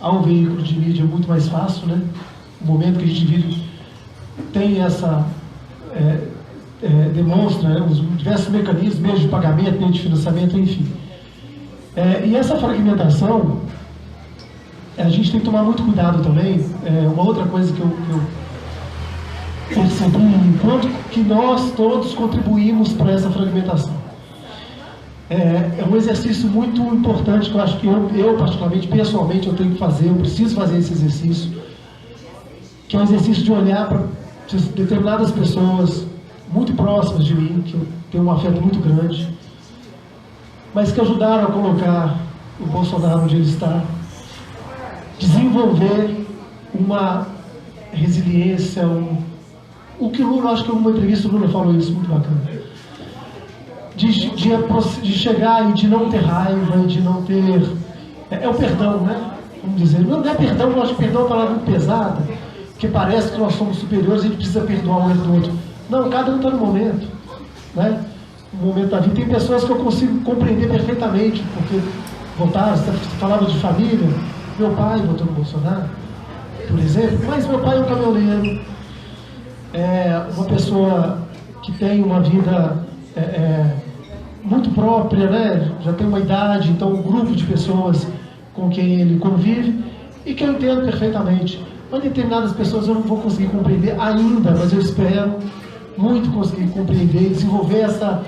ao veículo de mídia muito mais fácil, né? O momento que a gente vive tem essa... demonstra, né, os diversos mecanismos, meios de pagamento, meios de financiamento, enfim. E essa fragmentação, a gente tem que tomar muito cuidado também. Uma outra coisa que eu percebi, enquanto que nós todos contribuímos para essa fragmentação. É um exercício muito importante que eu acho que eu particularmente, pessoalmente, eu tenho que fazer, eu preciso fazer esse exercício, que é um exercício de olhar para determinadas pessoas muito próximas de mim, que eu tenho um afeto muito grande, mas que ajudaram a colocar o Bolsonaro onde ele está, desenvolver uma resiliência, o que o Lula, acho que em uma entrevista o Lula falou isso, muito bacana, de chegar e de não ter raiva, de não ter... É o perdão, né? Vamos dizer, não é perdão, eu acho que perdão é uma palavra muito pesada, porque parece que nós somos superiores e a gente precisa perdoar um do outro. Não, cada um está no momento, né? No momento da vida. Tem pessoas que eu consigo compreender perfeitamente, porque votaram, você falava de família, meu pai votou no Bolsonaro, por exemplo, mas meu pai é um caminhoneiro, é uma pessoa que tem uma vida muito própria, né? Já tem uma idade, então um grupo de pessoas com quem ele convive e que eu entendo perfeitamente. Mas determinadas pessoas eu não vou conseguir compreender ainda, mas eu espero muito conseguir compreender e desenvolver essa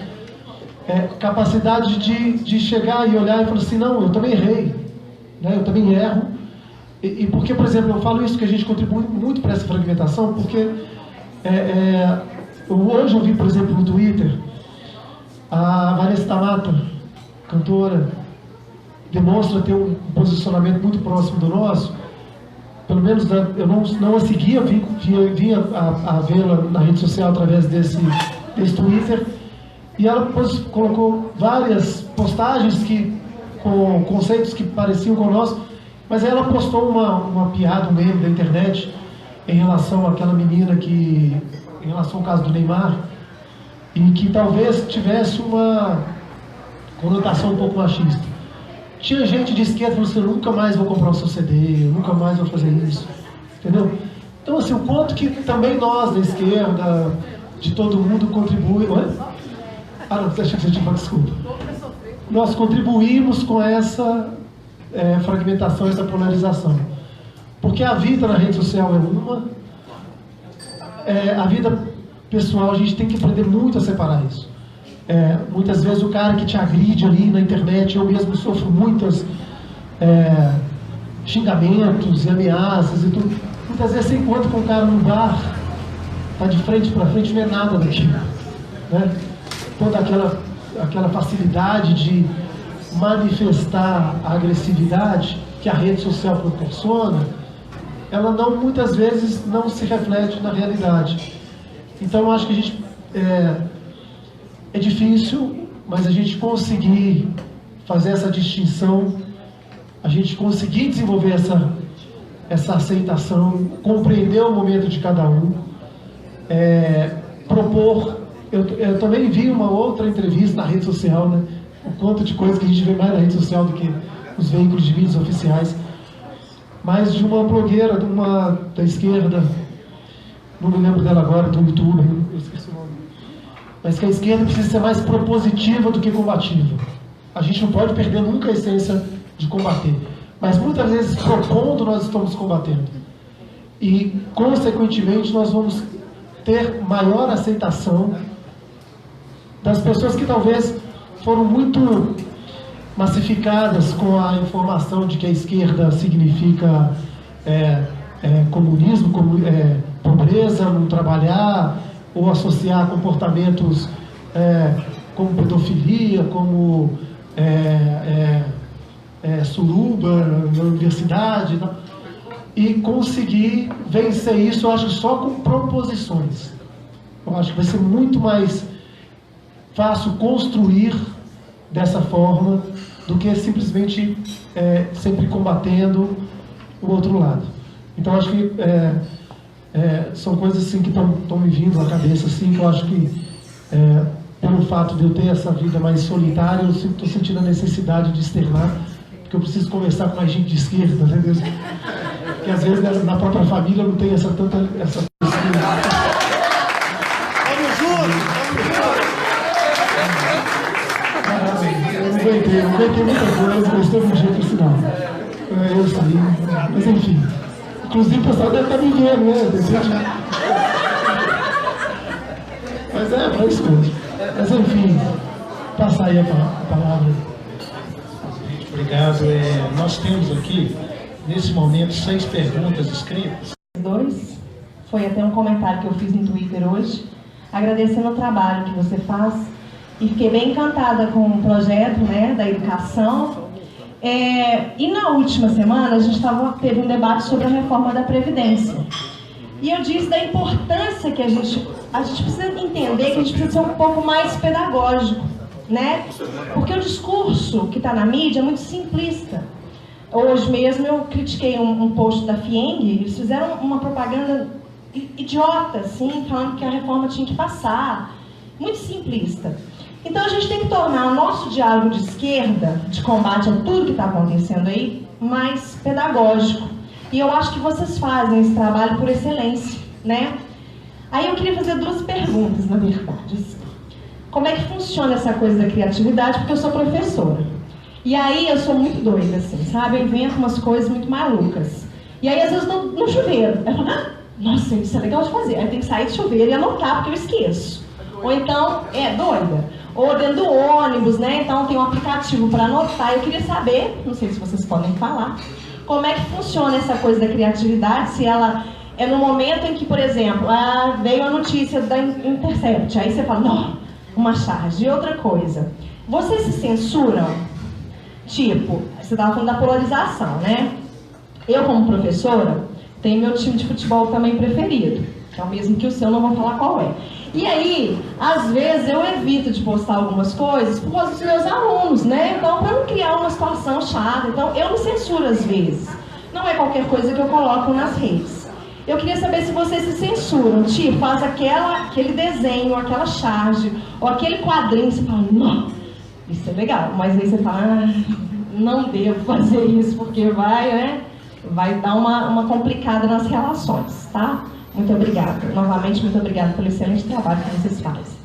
capacidade de chegar e olhar e falar assim, não, eu também errei, né? Eu também erro. E porque, por exemplo, eu falo isso que a gente contribui muito para essa fragmentação, porque hoje eu vi, por exemplo, no Twitter, a Vanessa da Mata, cantora, demonstra ter um posicionamento muito próximo do nosso. Pelo menos eu não a seguia, vinha a vê-la na rede social através desse Twitter, e ela colocou várias postagens com conceitos que pareciam com o nosso, mas aí ela postou uma piada, um meme da internet em relação àquela menina em relação ao caso do Neymar, e que talvez tivesse uma conotação um pouco machista. Tinha gente de esquerda falando assim, eu nunca mais vou comprar o seu CD, eu nunca mais vou fazer isso, entendeu? Então, assim, o quanto que também nós, da esquerda, de todo mundo, contribui... Ah, não, deixa que você tinha desculpa. Nós contribuímos com essa fragmentação, essa polarização. Porque a vida na rede social é uma, a vida pessoal, a gente tem que aprender muito a separar isso. Muitas vezes o cara que te agride ali na internet, eu mesmo sofro muitos xingamentos e ameaças e tudo. Muitas vezes você encontra com um cara num bar, tá de frente para frente, não é nada daquilo, né? Toda aquela facilidade de manifestar a agressividade que a rede social proporciona, ela muitas vezes não se reflete na realidade. Então eu acho que a gente é difícil, mas a gente conseguir fazer essa distinção, a gente conseguir desenvolver essa aceitação, compreender o momento de cada um, propor. Eu também vi uma outra entrevista na rede social, né? O quanto de coisa que a gente vê mais na rede social do que os veículos de mídias oficiais, mas de uma blogueira, da esquerda, não me lembro dela agora, do YouTube, eu esqueci o nome, mas que a esquerda precisa ser mais propositiva do que combativa. A gente não pode perder nunca a essência de combater, mas muitas vezes propondo nós estamos combatendo, e consequentemente nós vamos ter maior aceitação das pessoas que talvez foram muito massificadas com a informação de que a esquerda significa comunismo, pobreza, não trabalhar, ou associar comportamentos como pedofilia, como suruba na universidade. e conseguir vencer isso, eu acho, só com proposições. Eu acho que vai ser muito mais fácil construir dessa forma do que simplesmente sempre combatendo o outro lado. Então, acho que são coisas assim que estão me vindo à cabeça, assim, que eu acho que pelo fato de eu ter essa vida mais solitária, eu estou sentindo a necessidade de externar, porque eu preciso conversar com mais gente de esquerda, entendeu? Porque às vezes na própria família não tem essa possibilidade. Eu não aguentei muita coisa, mas teve um jeito final. Eu saí, mas enfim. Inclusive o pessoal deve estar me vendo, né? Mas para isso mesmo. Mas enfim, passar aí a palavra. Obrigado. Nós temos aqui, nesse momento, 6 perguntas escritas. 2. Foi até um comentário que eu fiz no Twitter hoje, agradecendo o trabalho que você faz. E fiquei bem encantada com o projeto, né, da educação. E na última semana a gente teve um debate sobre a reforma da Previdência. E eu disse da importância que a gente precisa entender que a gente precisa ser um pouco mais pedagógico, né? Porque o discurso que está na mídia é muito simplista. Hoje mesmo eu critiquei um post da FIENG, eles fizeram uma propaganda idiota, assim, falando que a reforma tinha que passar. Muito simplista. Então a gente tem que tornar o nosso diálogo de esquerda, de combate a tudo que está acontecendo aí, mais pedagógico. E eu acho que vocês fazem esse trabalho por excelência, né? Aí eu queria fazer 2 perguntas, na verdade. Como é que funciona essa coisa da criatividade? Porque eu sou professora. E aí eu sou muito doida, assim, sabe? Eu invento umas coisas muito malucas. E aí às vezes eu estou no chuveiro. Eu falo, nossa, isso é legal de fazer. Aí eu tenho que sair do chuveiro e anotar, porque eu esqueço. Ou então, doida. Ou dentro do ônibus, né? Então tem um aplicativo para anotar. Eu queria saber, não sei se vocês podem falar, como é que funciona essa coisa da criatividade, se ela é no momento em que, por exemplo, veio a notícia da Intercept, aí você fala, não, uma charge. E outra coisa, vocês se censuram? Tipo, você estava falando da polarização, né? Eu, como professora, tenho meu time de futebol também preferido, que é o mesmo que o seu, não vou falar qual é. E aí, às vezes, eu evito de postar algumas coisas por causa dos meus alunos, né? Então, para não criar uma situação chata. Então, eu me censuro às vezes. Não é qualquer coisa que eu coloco nas redes. Eu queria saber se vocês se censuram. Tipo, faz aquele desenho, aquela charge, ou aquele quadrinho, você fala, não, isso é legal. Mas aí você fala, não devo fazer isso, porque vai dar uma complicada nas relações, tá? Muito obrigada. Novamente, muito obrigada pelo excelente trabalho que vocês fazem.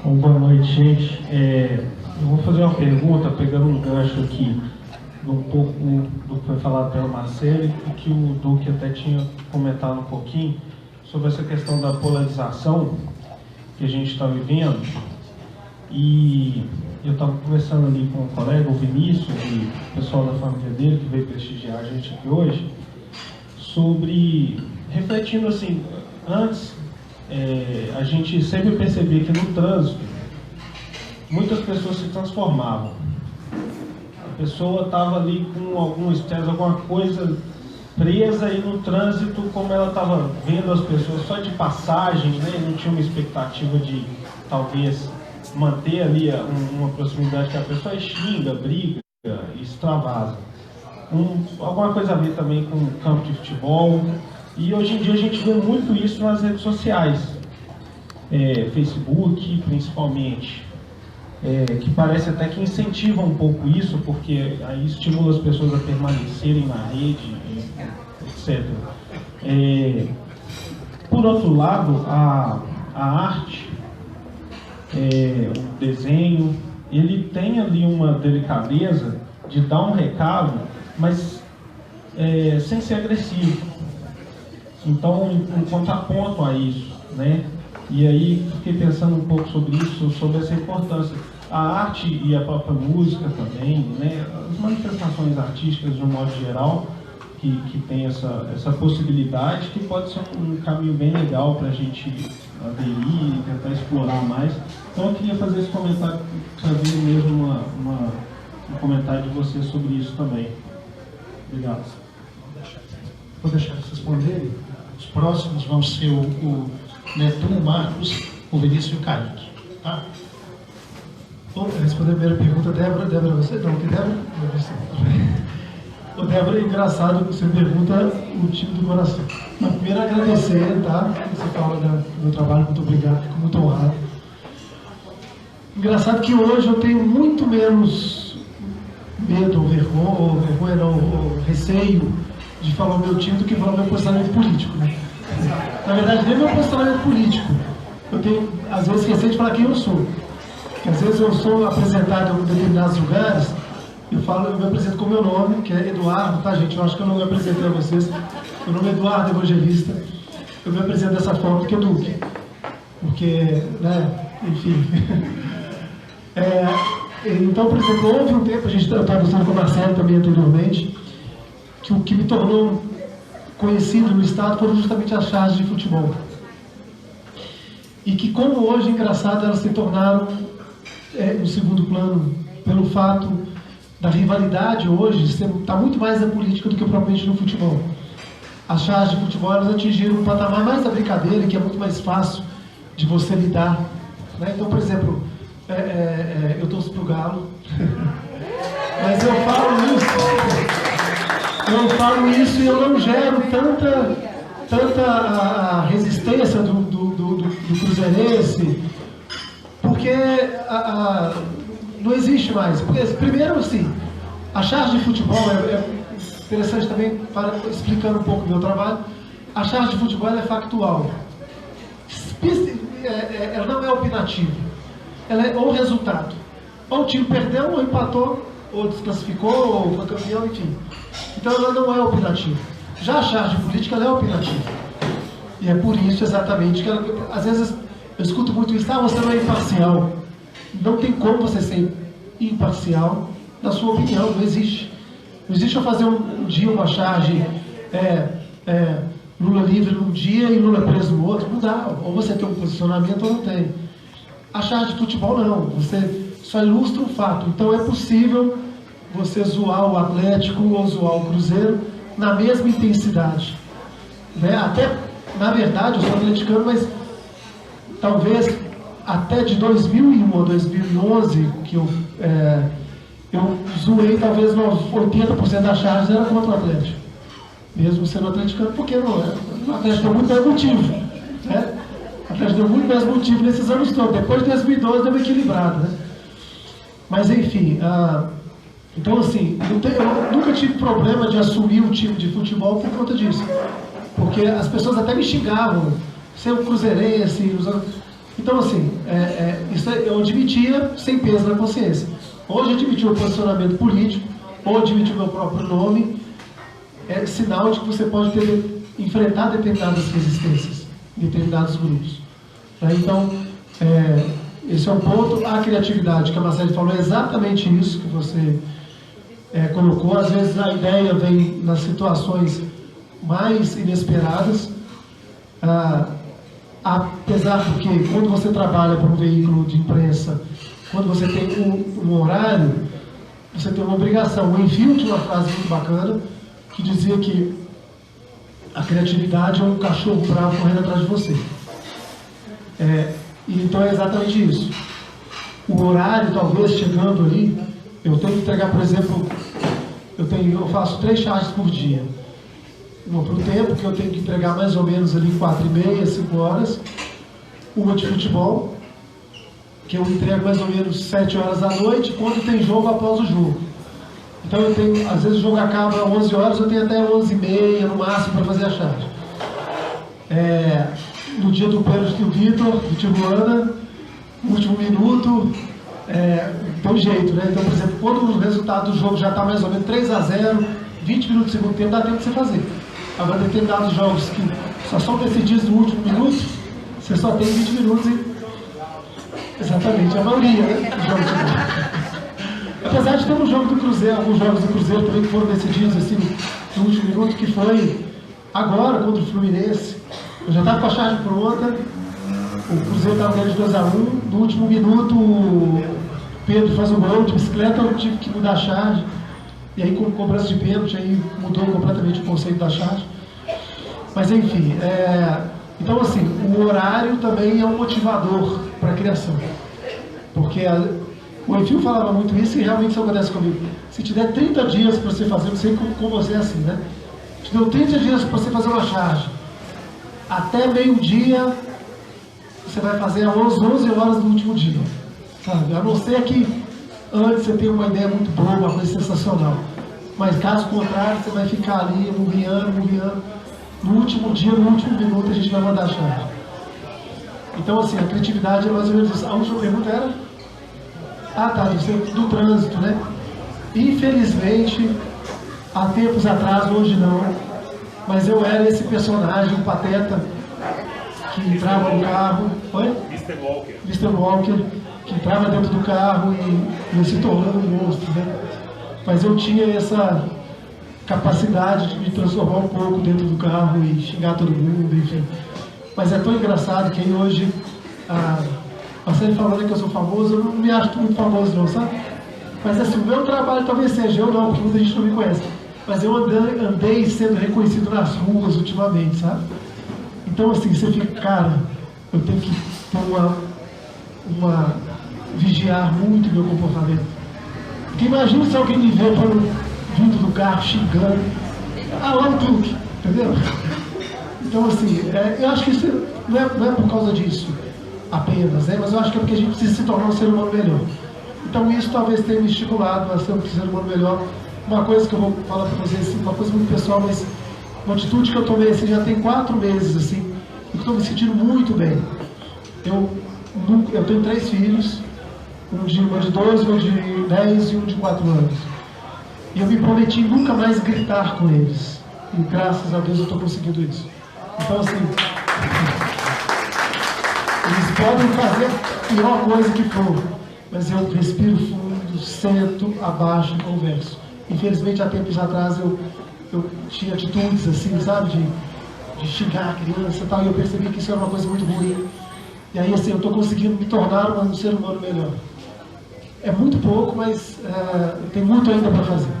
Bom, boa noite, gente. Eu vou fazer uma pergunta, pegando um gancho aqui, um pouco do que foi falado pelo Marcelo e que o Duque até tinha comentado um pouquinho sobre essa questão da polarização que a gente está vivendo. E eu estava conversando ali com um colega, o Vinícius, e o pessoal da família dele, que veio prestigiar a gente aqui hoje, refletindo assim, antes a gente sempre percebia que no trânsito muitas pessoas se transformavam. A pessoa estava ali com algum estresse, alguma coisa presa, e no trânsito, como ela estava vendo as pessoas só de passagem, né, não tinha uma expectativa de talvez manter ali uma proximidade, que a pessoa xinga, briga, extravasa. Alguma coisa a ver também com o campo de futebol. E hoje em dia a gente vê muito isso nas redes sociais, Facebook principalmente, que parece até que incentiva um pouco isso, porque aí estimula as pessoas a permanecerem na rede, etc. Por outro lado, a arte, o desenho, ele tem ali uma delicadeza de dar um recado, mas sem ser agressivo. Então, um contraponto a isso, né? E aí fiquei pensando um pouco sobre isso, sobre essa importância. A arte e a própria música também, né? As manifestações artísticas de um modo geral, que tem essa possibilidade, que pode ser um caminho bem legal para a gente aderir e tentar explorar mais. Então eu queria fazer esse comentário, trazer mesmo um comentário de você sobre isso também. Obrigado. Vou deixar eles responderem. Os próximos vão ser o Netuno, o Marcos, o Vinícius e o Kaique. Tá? Bom, responder a primeira pergunta, Débora, você? Não, que Débora? Ô, Débora, é engraçado que você pergunta o time do coração. Mas primeiro agradecer, tá? Você fala do meu trabalho, muito obrigado, fico muito honrado. Engraçado que hoje eu tenho muito menos medo, vergonha não, ou receio de falar o meu time do que falar o meu posicionamento político, né? Na verdade, nem meu posicionamento político. Eu tenho, às vezes, receio de falar quem eu sou. Porque às vezes eu sou apresentado em determinados lugares, eu me apresento com o meu nome, que é Eduardo, tá, gente? Eu acho que eu não me apresentei a vocês. Meu nome é Eduardo Evangelista. Eu me apresento dessa forma porque é Duque. Porque, né, enfim. Então, por exemplo, houve um tempo, eu estava conversando com o Marcelo também anteriormente, que o que me tornou conhecido no Estado foram justamente as charges de futebol. E que, como hoje, engraçado, elas se tornaram no segundo plano, pelo fato da rivalidade hoje está muito mais na política do que propriamente no futebol. As charges de futebol, elas atingiram um patamar mais da brincadeira, que é muito mais fácil de você lidar, né? Então, por exemplo, eu torço pro Galo, mas eu falo isso e eu não gero tanta resistência do cruzeirense, porque não existe mais. Porque, primeiro, assim, a charge de futebol é interessante também, explicando um pouco o meu trabalho. A charge de futebol é factual. Ela não é opinativa. Ela é ou resultado. Ou o time perdeu, ou empatou, ou desclassificou, ou foi campeão, enfim. Então ela não é opinativa. Já a charge política, ela é opinativa. E é por isso exatamente que ela, às vezes eu escuto muito isso, você não é imparcial. Não tem como você ser imparcial na sua opinião, não existe. Não existe eu fazer um dia uma charge Lula livre num dia e Lula preso no outro, não dá. Ou você tem um posicionamento ou não tem. A charge de futebol não, você só ilustra um fato. Então é possível você zoar o Atlético ou zoar o Cruzeiro na mesma intensidade, né? Até, na verdade, eu sou atleticano, mas talvez até de 2001 ou 2011, que eu zoei, talvez 80% das charges era contra o Atlético, mesmo sendo atleticano, porque não é. O Atlético deu muito mais motivo, né? O Atlético deu muito mais motivo nesses anos todos. Depois de 2012 deu uma equilibrada, né? Mas enfim, então assim, eu nunca tive problema de assumir um time de futebol por conta disso, porque as pessoas até me xingavam, ser um cruzeirense, então assim, isso eu admitia sem peso na consciência. Hoje admitir o posicionamento político, ou admitir o meu próprio nome, é sinal de que você pode enfrentar determinadas resistências, determinados grupos. Então, esse é um ponto. A criatividade, que a Marcele falou, é exatamente isso que você colocou. Às vezes a ideia vem nas situações mais inesperadas, apesar de que quando você trabalha para um veículo de imprensa, quando você tem um horário, você tem uma obrigação. O Envio tinha uma frase muito bacana, que dizia que a criatividade é um cachorro bravo correndo atrás de você. Então é exatamente isso. O horário, talvez, chegando ali, eu tenho que entregar, por exemplo, eu faço 3 charges por dia. Uma para o tempo, que eu tenho que entregar mais ou menos ali 4h30, 5 horas. Uma de futebol, que eu entrego mais ou menos 7 horas da noite, quando tem jogo após o jogo. Então eu tenho, às vezes o jogo acaba às 11 horas, eu tenho até 11h30 no máximo para fazer a charge. No dia do pênalti do Vitor, do Tijuana, no último minuto, tem um jeito, né? Então, por exemplo, quando o resultado do jogo já está mais ou menos 3-0, 20 minutos do segundo tempo, dá tempo de você fazer. Agora, determinados jogos que só são decididos no último minuto, você só tem 20 minutos e... Exatamente, a maioria, né? Dos jogos de... Apesar de ter um jogo do Cruzeiro, alguns jogos do Cruzeiro também que foram decididos assim, no último minuto, que foi agora contra o Fluminense. Eu já estava com a charge pronta, o Cruzeiro estava ganhando de 2-1, no último minuto o Pedro faz um gol de bicicleta, eu tive que mudar a charge, e aí com cobrança de pênalti, aí mudou completamente o conceito da charge. Mas enfim, então assim, o horário também é um motivador para a criação, porque o Enfio falava muito isso e realmente isso acontece comigo. Se te der 30 dias para você fazer, não sei com você é assim, né? Te deu 30 dias para você fazer uma charge, até meio-dia você vai fazer às 11 horas do último dia, sabe? A não ser que antes você tenha uma ideia muito boa, uma coisa sensacional, mas caso contrário você vai ficar ali murriando. No último dia, no último minuto a gente vai mandar a charge. Então assim, a criatividade é mais ou menos isso. A última pergunta era? Ah tá, do trânsito, né? Infelizmente, há tempos atrás, hoje não, mas eu era esse personagem, o pateta, que entrava no carro. Oi? Mr. Walker, que entrava dentro do carro e se tornando um monstro, né? Mas eu tinha essa capacidade de me transformar um pouco dentro do carro e xingar todo mundo, enfim. Mas é tão engraçado que aí hoje a série falando que eu sou famoso, eu não me acho muito famoso não, sabe? Mas assim, o meu trabalho talvez seja, eu não, porque muita gente não me conhece, mas eu andei sendo reconhecido nas ruas ultimamente, sabe? Então assim, você fica, cara, eu tenho que ter vigiar muito meu comportamento. Porque imagina se alguém me vê vindo do carro, xingando, lá o Duque, entendeu? Então assim, eu acho que isso não é por causa disso apenas, né? Mas eu acho que é porque a gente precisa se tornar um ser humano melhor. Então isso talvez tenha me estimulado a ser um ser humano melhor. Uma coisa que eu vou falar para vocês, uma coisa muito pessoal, mas uma atitude que eu tomei assim, já tem 4 meses, assim, e que estou me sentindo muito bem. Eu tenho 3 filhos, uma de 12, uma de 10 e um de 4 anos. E eu me prometi nunca mais gritar com eles. E graças a Deus eu estou conseguindo isso. Então assim, eles podem fazer a pior coisa que for, mas eu respiro fundo, sento, abaixo e converso. Infelizmente, há tempos atrás eu tinha atitudes assim, sabe, de xingar a criança e tal, e eu percebi que isso era uma coisa muito ruim. E aí assim, eu estou conseguindo me tornar um ser humano melhor. É muito pouco, mas tem muito ainda para fazer.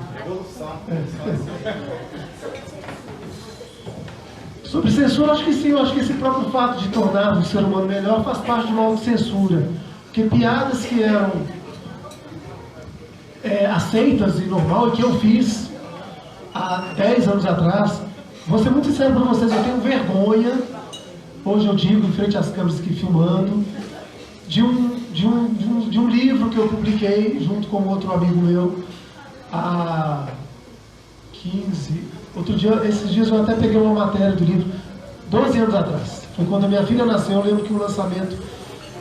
Sobre censura, acho que sim, eu acho que esse próprio fato de tornar um ser humano melhor faz parte de uma autocensura. Porque piadas que eram aceitas e normal, e que eu fiz há 10 anos atrás, vou ser muito sincero para vocês, eu tenho vergonha, hoje eu digo em frente às câmeras aqui filmando, de um livro que eu publiquei junto com outro amigo meu há 15... Outro dia, esses dias eu até peguei uma matéria do livro, 12 anos atrás. Foi quando a minha filha nasceu, eu lembro que o lançamento,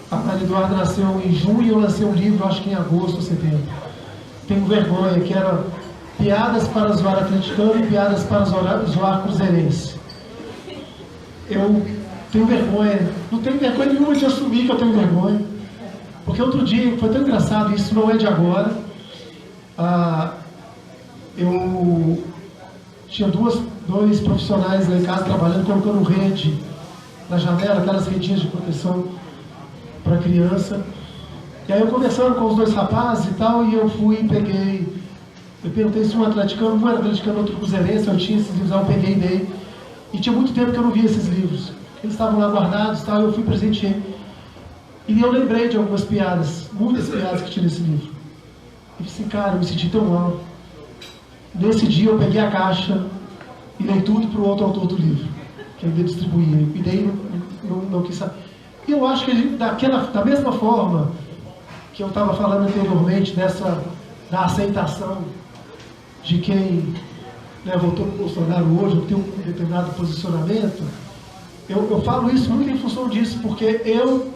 a Maria Eduarda nasceu em junho e eu lancei um livro, acho que em agosto ou setembro. Tenho vergonha, que era piadas para zoar atleticano e piadas para zoar cruzeirense. Eu tenho vergonha, não tenho vergonha nenhuma de assumir que eu tenho vergonha. Porque outro dia, foi tão engraçado, isso não é de agora, eu tinha dois profissionais lá em casa trabalhando, colocando rede na janela, aquelas redinhas de proteção para criança. E aí eu conversando com os 2 rapazes e tal, e eu fui e peguei, eu perguntei se um atleticano, um era atleticano, outro cruzeirense, eu tinha esses livros, eu peguei dele, e tinha muito tempo que eu não via esses livros. Eles estavam lá guardados e tal, eu fui presentear. E eu lembrei de algumas piadas, muitas piadas que tinha nesse livro. E disse, cara, eu me senti tão mal. Nesse dia eu peguei a caixa e dei tudo para o outro autor do livro, que ainda distribuía. E daí não quis saber. E eu acho que a gente, da mesma forma que eu estava falando anteriormente, da aceitação de quem votou para o Bolsonaro hoje, ou tem um determinado posicionamento, eu falo isso muito em função disso, porque eu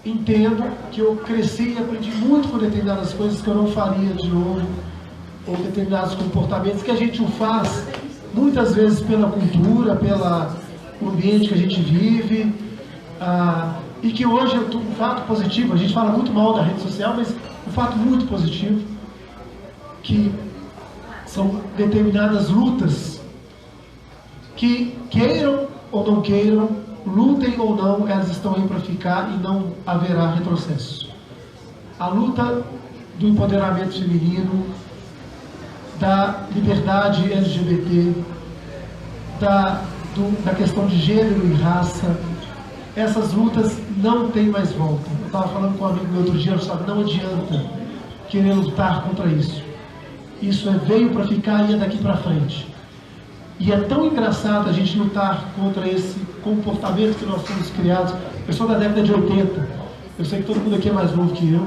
entendo que eu cresci e aprendi muito com determinadas coisas que eu não faria de novo, ou determinados comportamentos que a gente o faz muitas vezes pela cultura, pelo ambiente que a gente vive, e que hoje um fato positivo, a gente fala muito mal da rede social, mas um fato muito positivo, que São determinadas lutas que, queiram ou não queiram, lutem ou não, elas estão aí para ficar e não haverá retrocesso. A luta do empoderamento feminino, da liberdade LGBT, da questão de gênero e raça, essas lutas não têm mais volta. Eu estava falando com um amigo meu outro dia, sabe, não adianta querer lutar contra isso. Isso veio para ficar e é daqui para frente. E é tão engraçado a gente lutar contra esse comportamento que nós fomos criados. Eu sou da década de 80, eu sei que todo mundo aqui é mais novo que eu,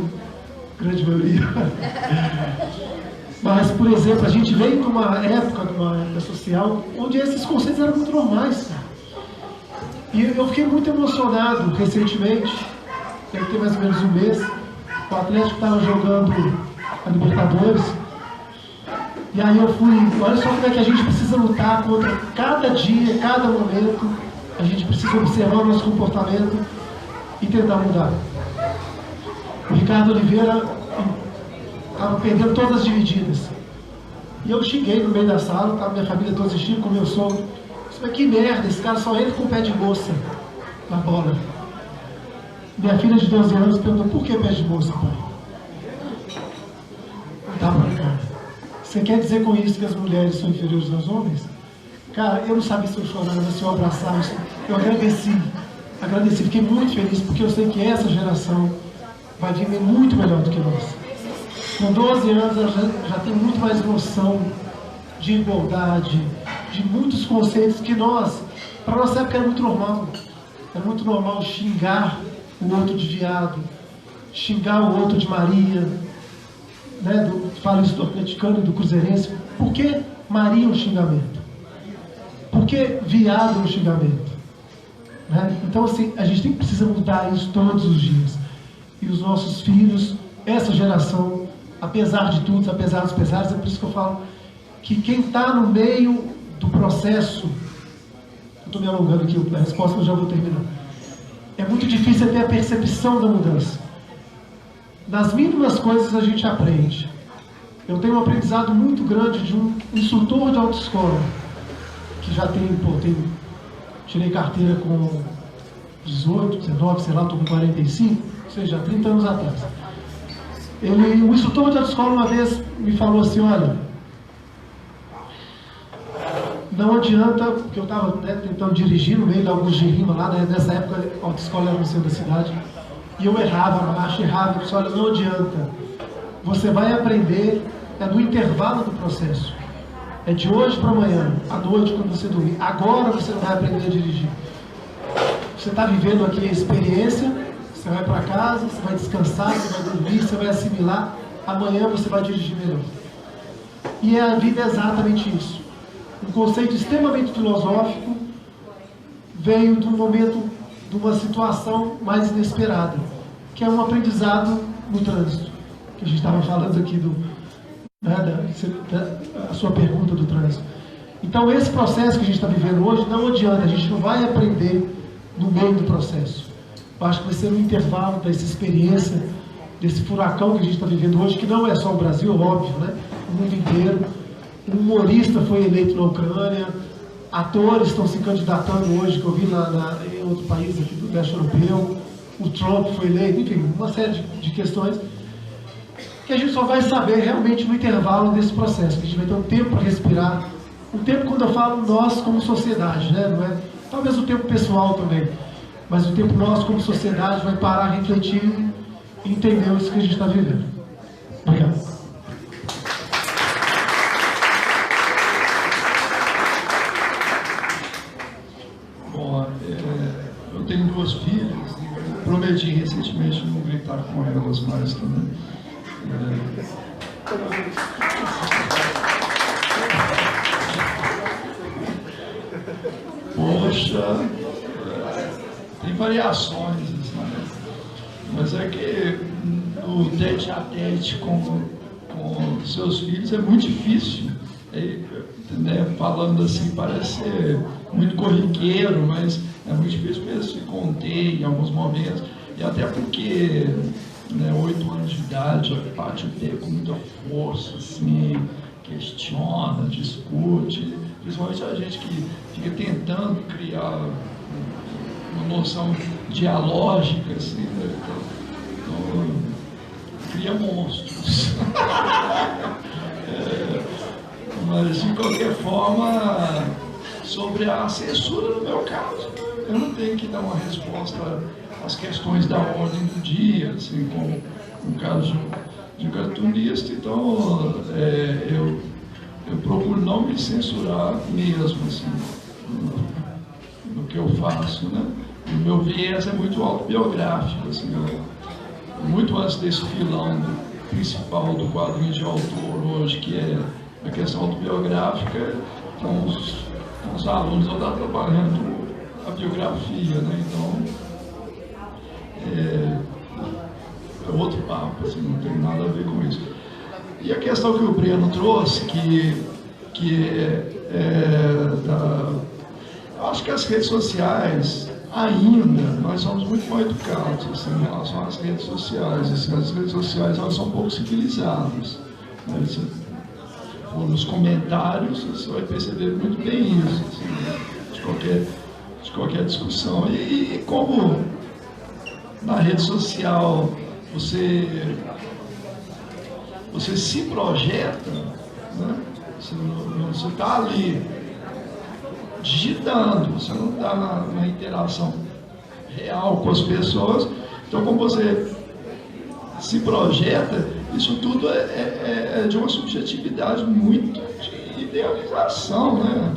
grande maioria. Mas, por exemplo, a gente veio de uma época social, onde esses conceitos eram muito normais. E eu fiquei muito emocionado recentemente, deve ter mais ou menos um mês, o Atlético estava jogando a Libertadores, e aí eu fui, olha só como é que a gente precisa lutar contra cada dia, cada momento, a gente precisa observar o nosso comportamento e tentar mudar. O Ricardo Oliveira estava perdendo todas as divididas. E eu xinguei no meio da sala, estava minha família toda assistindo, com meu sogro. Mas que merda, esse cara só entra com o pé de moça na bola. Minha filha de 12 anos perguntou, por que pé de moça, pai? Tá pra cá. Você quer dizer com isso que as mulheres são inferiores aos homens? Cara, eu não sabia se eu chorava, se eu abraçava. Eu agradeci, fiquei muito feliz, porque eu sei que essa geração vai vir muito melhor do que nós. Com 12 anos, ela já tem muito mais noção de igualdade, de muitos conceitos que nós, para nossa época, era muito normal. Era muito normal xingar o outro de viado, xingar o outro de Maria, né? Falo isso do atleticano e do cruzeirense. Por que Maria é um xingamento? Por que viado é um xingamento? Né? Então, assim, a gente precisa mudar isso todos os dias. E os nossos filhos, essa geração, apesar de tudo, apesar dos pesares, é por isso que eu falo que quem está no meio do processo, eu estou me alongando aqui, a resposta eu já vou terminar. É muito difícil ter a percepção da mudança. Nas mínimas coisas a gente aprende. Eu tenho um aprendizado muito grande de um instrutor de autoescola, que já tirei carteira com 18, 19, sei lá, estou com 45, ou seja, 30 anos atrás. O instrutor de autoescola uma vez me falou assim, olha, não adianta, porque eu estava tentando dirigir no meio de alguns de rima lá, né, nessa época a autoescola era no centro da cidade, e eu errava, a marcha errava, eu disse, olha, não adianta, você vai aprender, é no intervalo do processo, é de hoje para amanhã, à noite quando você dormir, agora você não vai aprender a dirigir, você está vivendo aqui a experiência, você vai para casa, você vai descansar, você vai dormir, você vai assimilar, amanhã você vai dirigir melhor. E a vida é exatamente isso. Um conceito extremamente filosófico veio de um momento, de uma situação mais inesperada, que é um aprendizado no trânsito, que a gente estava falando aqui a sua pergunta do trânsito. Então esse processo que a gente está vivendo hoje, não adianta, a gente não vai aprender no meio do processo. Eu acho que vai ser um intervalo dessa experiência, desse furacão que a gente está vivendo hoje, que não é só o Brasil, óbvio, né? O mundo inteiro. Um humorista foi eleito na Ucrânia, atores estão se candidatando hoje, que eu vi em outro país aqui do leste europeu, o Trump foi eleito, enfim, uma série de questões que a gente só vai saber realmente no intervalo desse processo, que a gente vai ter um tempo para respirar, um tempo, quando eu falo nós como sociedade, né? Não é, talvez o tempo pessoal também, mas o tempo nós como sociedade vai parar, refletir e entender isso que a gente está vivendo. Obrigado. Eu tenho duas filhas, prometi recentemente não gritar com elas mais também. Poxa, tem variações, assim, mas é que no tete-a-tete com seus filhos é muito difícil. Né, falando assim, parece ser muito corriqueiro, mas é muito difícil mesmo se conter em alguns momentos, e até porque, né, 8 anos de idade, bate o pé com muita força, assim, questiona, discute, principalmente a gente que fica tentando criar uma noção dialógica, assim, né? Então, cria monstros. Mas, de qualquer forma, sobre a censura, no meu caso, eu não tenho que dar uma resposta às questões da ordem do dia, assim, como no caso de cartunista. Então, eu procuro não me censurar mesmo, assim, no que eu faço, né? O meu viés é muito autobiográfico, assim, muito antes desse filão principal do quadrinho de autor hoje, que é a questão autobiográfica, então os alunos vão estar trabalhando a biografia, né? Então, é outro papo, assim, não tem nada a ver com isso. E a questão que o Breno trouxe, eu acho que as redes sociais, ainda, nós somos muito mal educados, assim, em relação às redes sociais. Assim, as redes sociais, elas são um pouco civilizadas, né? Se for nos comentários, você vai perceber muito bem isso, assim, de qualquer discussão. E como na rede social você se projeta, né? Você está ali digitando, você não está na interação real com as pessoas. Então, como você se projeta, isso tudo é de uma subjetividade muito de idealização, né?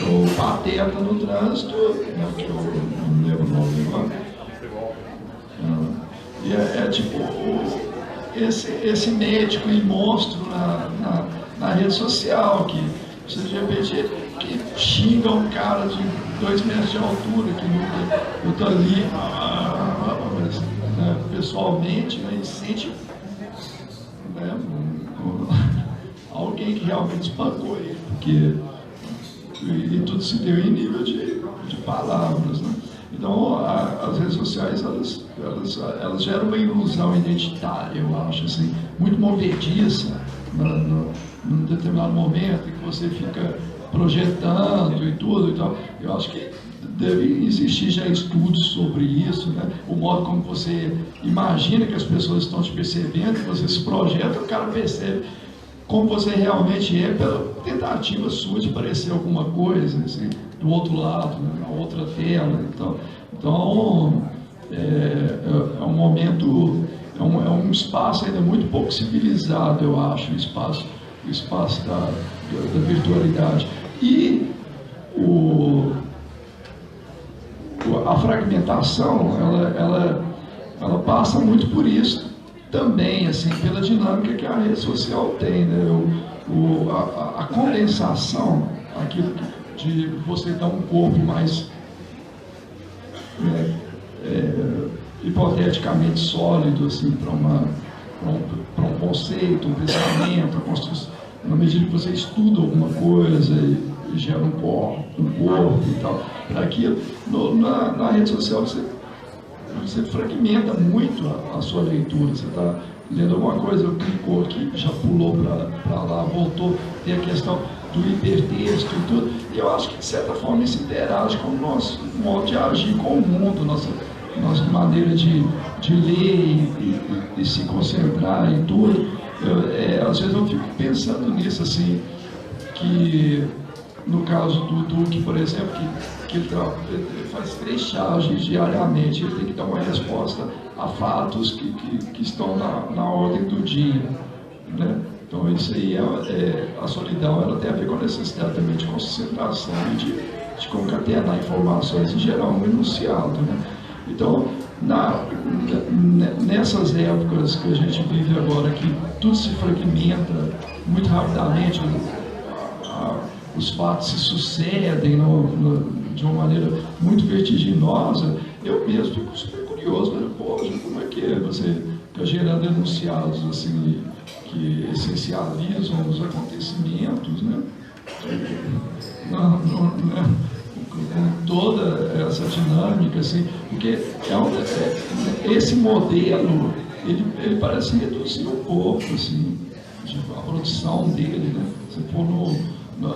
O Pateta no trânsito, né, que eu não lembro o nome agora, e tipo esse médico e monstro na rede social, que você de repente que xinga um cara de 2 metros de altura, que eu estou ali, mas, né, pessoalmente, né, e sente, né, alguém que realmente espancou ele, porque e tudo se deu em nível de palavras, né? Então, as redes sociais, elas geram uma ilusão identitária, eu acho, assim, muito movediça, num determinado momento em que você fica projetando e tudo e tal. Eu acho que deve existir já estudos sobre isso, né? O modo como você imagina que as pessoas estão te percebendo, você se projeta, o cara percebe como você realmente é pela tentativa sua de parecer alguma coisa, assim, do outro lado, né? Na outra tela. Então é um momento, é um espaço ainda muito pouco civilizado, eu acho, o espaço da virtualidade. E a fragmentação, ela passa muito por isso também, assim, pela dinâmica que a rede social tem, né? A condensação, aquilo de você dar um corpo mais hipoteticamente sólido, assim, para um conceito, um pensamento, a construção. Na medida que você estuda alguma coisa e gera um corpo e tal, para aquilo, na rede social você fragmenta muito a sua leitura. Você está lendo alguma coisa, clicou aqui, já pulou para lá, voltou, tem a questão do hipertexto e tudo. E eu acho que, de certa forma, isso interage com o nosso modo de agir com o mundo, nossa maneira de ler e se concentrar e tudo. Às vezes eu fico pensando nisso, assim, que no caso do Duque, por exemplo, que ele faz 3 charges diariamente, ele tem que dar uma resposta a fatos que estão na ordem do dia, né? Então isso aí, a solidão, ela tem a ver com a necessidade também de concentração e de concatenar informações e gerar um enunciado, né? Então, nessas épocas que a gente vive agora, que tudo se fragmenta muito rapidamente, os fatos se sucedem de uma maneira muito vertiginosa, eu mesmo fico super curioso, né? Poxa, como é que você está gerando enunciados assim, que essencializam os acontecimentos, né? Com toda essa dinâmica, assim, porque esse modelo, ele parece reduzir um pouco, assim, a produção dele, né? Se for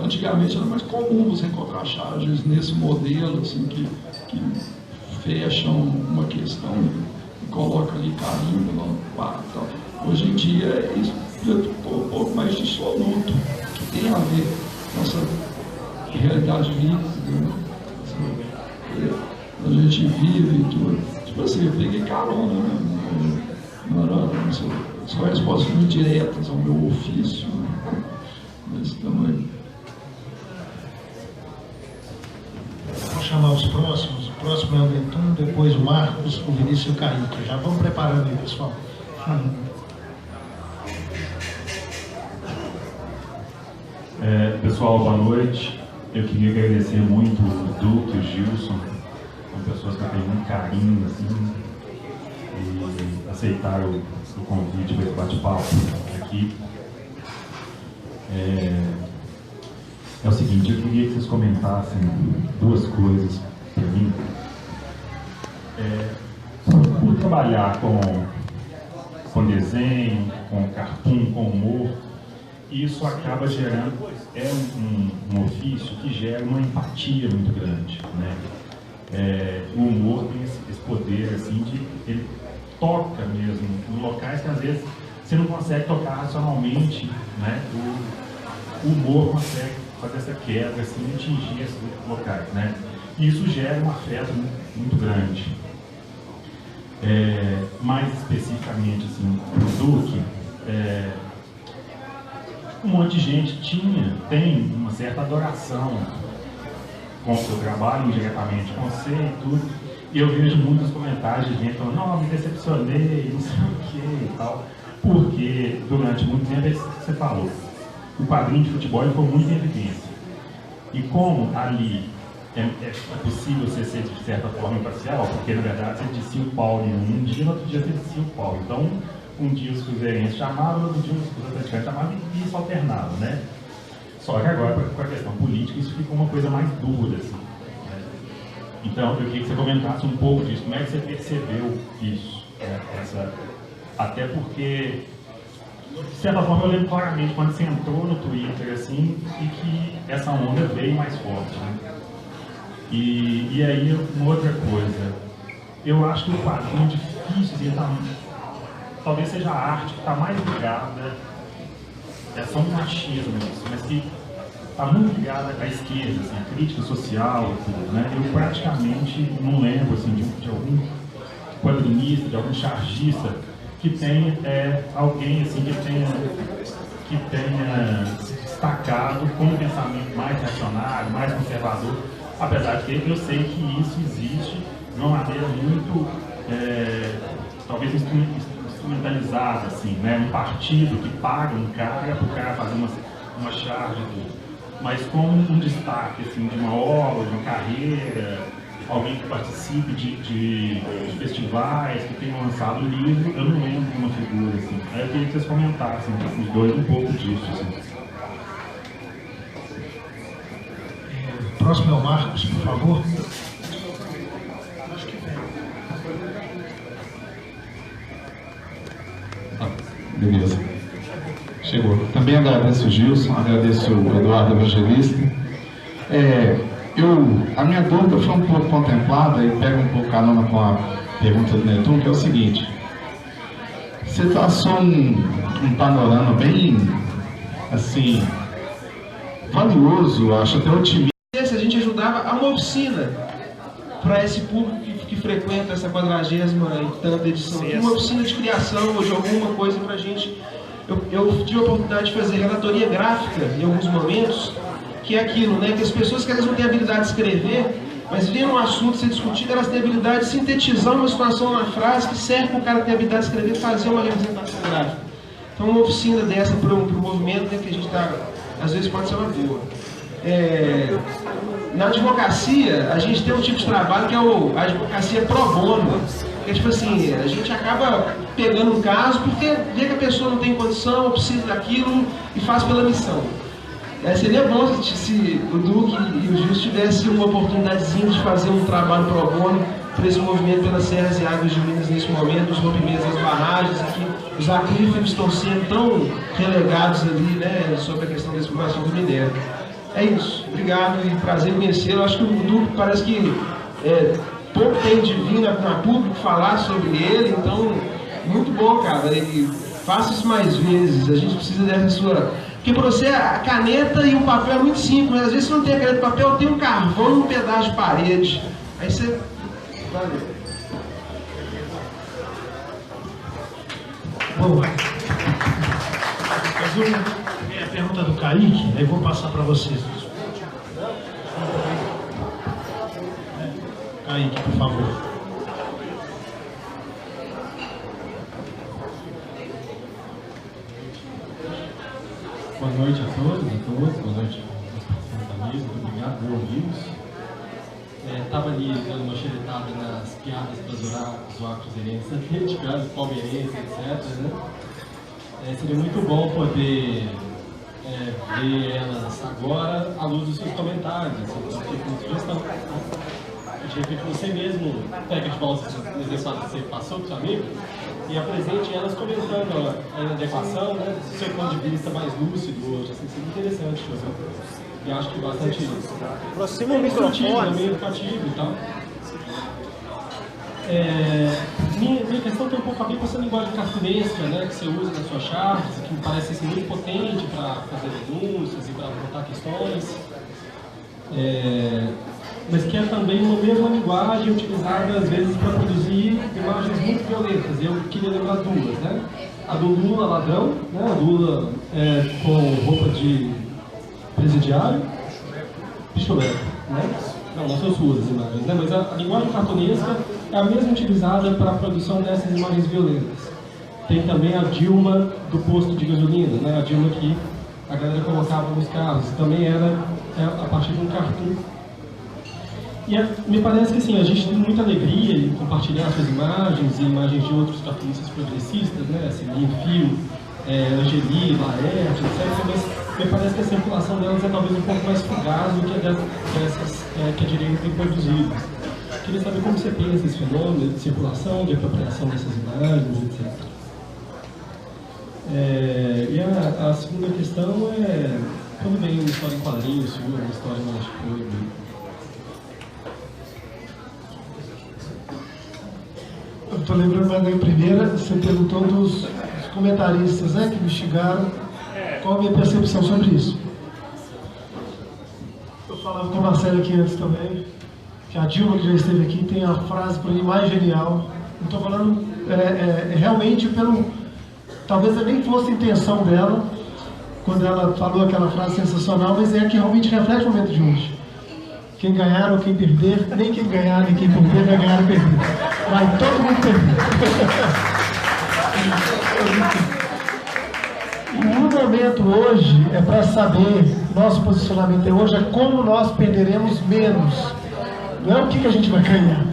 antigamente era mais comum você encontrar charges nesse modelo, assim, que fecham uma questão e colocam ali carimbo, tal. Hoje em dia é isso um pouco mais dissoluto, que tem a ver com essa realidade líquida, né? A gente vive e tudo. Tipo assim, eu peguei carona, né? São respostas muito diretas ao meu ofício, né? Desse tamanho. Vou chamar os próximos. O próximo é o Bentum, depois o Marcos, o Vinícius e o Kaique. Já vamos preparando aí, pessoal. Pessoal, boa noite. Eu queria agradecer muito o Duque e o Gilson, são pessoas que eu tenho muito carinho, assim, e aceitaram o convite para esse bate-papo aqui. É o seguinte, eu queria que vocês comentassem duas coisas para mim. Por trabalhar com desenho, com cartoon, com humor, isso acaba gerando, um ofício que gera uma empatia muito grande, né? O humor tem esse poder, assim, ele toca mesmo em locais que às vezes você não consegue tocar racionalmente, né? O humor consegue fazer essa quebra, assim, e atingir esses locais, né? E isso gera um afeto muito grande. Mais especificamente, assim, no Duque, um monte de gente tem uma certa adoração com o seu trabalho, indiretamente com você e tudo, e eu vejo muitos comentários de gente falando, não, me decepcionei, não sei o que e tal, porque durante muito tempo, isso que você falou, o quadrinho de futebol ficou muito em evidência, e como ali é possível você ser de certa forma imparcial, porque na verdade você descia o Paulo em um dia, no outro dia você descia o Paulo, então um dia os cruzeirenses chamavam, no outro dia os atleticanos chamavam e isso alternava, né? Só que agora, com a questão política, isso ficou uma coisa mais dura, assim, né? Então, eu queria que você comentasse um pouco disso, como é que você percebeu isso, né? Até porque, de certa forma, eu lembro claramente quando você entrou no Twitter, assim, e que essa onda veio mais forte, né? E aí, uma outra coisa, eu acho que o quadrinho é difícil, assim, talvez seja a arte que está mais ligada, é só um machismo isso, mas que está muito ligada à esquerda, assim, à crítica social e tudo, né? Eu praticamente não lembro, assim, de algum quadrinista, de algum chargista que tenha alguém, assim, que tenha destacado com um pensamento mais reacionário, mais conservador, apesar de que eu sei que isso existe de uma maneira muito, talvez instrumentalizada, assim, né? Um partido que paga um cara para o cara fazer uma charge, mas como um destaque, assim, de uma obra, de uma carreira, alguém que participe de festivais, que tenha lançado livro, eu não lembro de uma figura, assim. Aí eu queria que vocês comentassem, os dois, um pouco disso, assim. Próximo é o Marcos, por favor. Beleza. Chegou. Também agradeço o Gilson, agradeço o Eduardo Evangelista. A minha dúvida foi um pouco contemplada e pega um pouco carona com a pergunta do Netum, que é o seguinte. Você traçou um panorama bem, assim, valioso, acho até otimista. A gente ajudava a uma oficina para esse público que frequenta essa 40ª e tanta edição, uma oficina de criação ou de alguma coisa para a gente. Eu tive a oportunidade de fazer relatoria gráfica em alguns momentos, que é aquilo, né, que as pessoas que elas não têm habilidade de escrever, mas vendo um assunto ser discutido, elas têm habilidade de sintetizar uma situação numa frase que serve para o cara ter habilidade de escrever e fazer uma representação gráfica. Então uma oficina dessa para o movimento, né, que a gente está, às vezes pode ser uma boa. Na advocacia, a gente tem um tipo de trabalho que é a advocacia pro bono. Que é tipo assim, a gente acaba pegando um caso porque vê que a pessoa não tem condição, precisa daquilo e faz pela missão. Seria bom se o Duque e o Gilson tivessem uma oportunidadezinha de fazer um trabalho pro bono para esse movimento pelas serras e águas de Minas nesse momento, os rompimentos das barragens aqui. os aquíferos estão sendo tão relegados ali, né, sobre a questão da exploração do minério. É isso, obrigado e prazer em conhecê-lo. Acho que o Duque parece que pouco tem de vir na público falar sobre ele, então, muito bom, cara, e faça isso mais vezes, a gente precisa dessa sua... Porque para você, a caneta e o papel é muito simples, mas às vezes você não tem a caneta e papel, tem um carvão e um pedaço de parede, aí você... Valeu. Bom, a pergunta do Kaique, aí eu vou passar para vocês. Kaique, por favor. Boa noite a todos e todas, boa noite aos amigos, muito obrigado por ouvi-los. Estava ali dando uma xeretada nas piadas para zoar cruzeirense, atleticano, palmeirense, etc. Né? Seria muito bom poder ver elas agora à luz dos seus comentários. Então, fica uma sugestão. Eu achei que você mesmo pega de volta os resultados que você passou para o seu amigo e apresente elas comentando a inadequação, né, do seu ponto de vista mais lúcido hoje. Assim, seria interessante. E acho que bastante aproxima o microfone, meio educativo e tal. Minha questão tem um pouco a ver com essa linguagem cartunesca, né, que você usa nas suas charges, que me parece assim, muito potente para fazer denúncias e para apontar questões. Mas que é também uma mesma linguagem utilizada às vezes para produzir imagens muito violentas. Eu queria lembrar duas, né? A do Lula ladrão, né? A Lula com roupa de presidiário, pistoleiro, né? Não são suas as imagens, né? Mas a linguagem cartunesca é a mesma utilizada para a produção dessas imagens violentas. Tem também a Dilma do posto de gasolina, né? A Dilma que a galera colocava nos carros, também era a partir de um cartoon. E me parece que assim, a gente tem muita alegria em compartilhar suas imagens e imagens de outros cartunistas progressistas, né? Celine Fio, Angeli, Laerte, etc. Mas me parece que a circulação delas é talvez um pouco mais fugaz do que a dessas que a direita tem produzido. Queria saber como você pensa esse fenômeno de circulação, de apropriação dessas imagens, etc. E a segunda questão é, quando vem uma história em quadrinhos, uma história mais de eu estou lembrando mais da primeira, você perguntou dos comentaristas, né, que me chegaram, qual a minha percepção sobre isso. Eu falava com a Marcela aqui antes também, que a Dilma, que já esteve aqui, tem a frase para mim mais genial. Não estou falando realmente pelo... Talvez nem fosse a intenção dela, quando ela falou aquela frase sensacional, mas é que realmente reflete o momento de hoje. Quem ganhar ou quem perder, nem quem ganhar nem quem perder vai ganhar ou perder. Vai todo mundo perder. E o momento hoje é para saber, nosso posicionamento hoje é como nós perderemos menos. Não é o que a gente vai ganhar,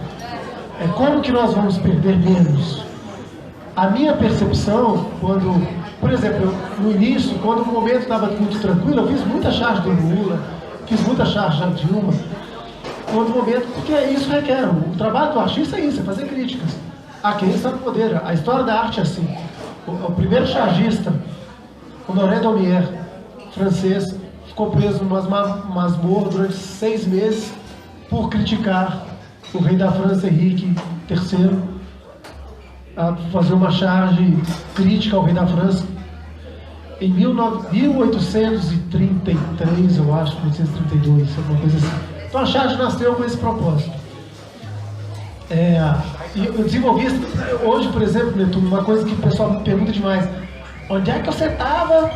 é como que nós vamos perder menos. A minha percepção, quando, por exemplo, no início, quando o momento estava muito tranquilo, eu fiz muita charge do Lula, fiz muita charge da Dilma, quando o momento, porque isso requer, o trabalho do artista é isso, é fazer críticas. A quem está no poder, a história da arte é assim. O primeiro chargista, o Honoré Daumier, francês, ficou preso numa masmorra durante 6 meses por criticar o rei da França, Henrique III, a fazer uma charge crítica ao rei da França. Em 1833, eu acho, 1832, alguma coisa assim. Então a charge nasceu com esse propósito. E eu desenvolvi hoje, por exemplo, Netuno, uma coisa que o pessoal me pergunta demais: onde é que você estava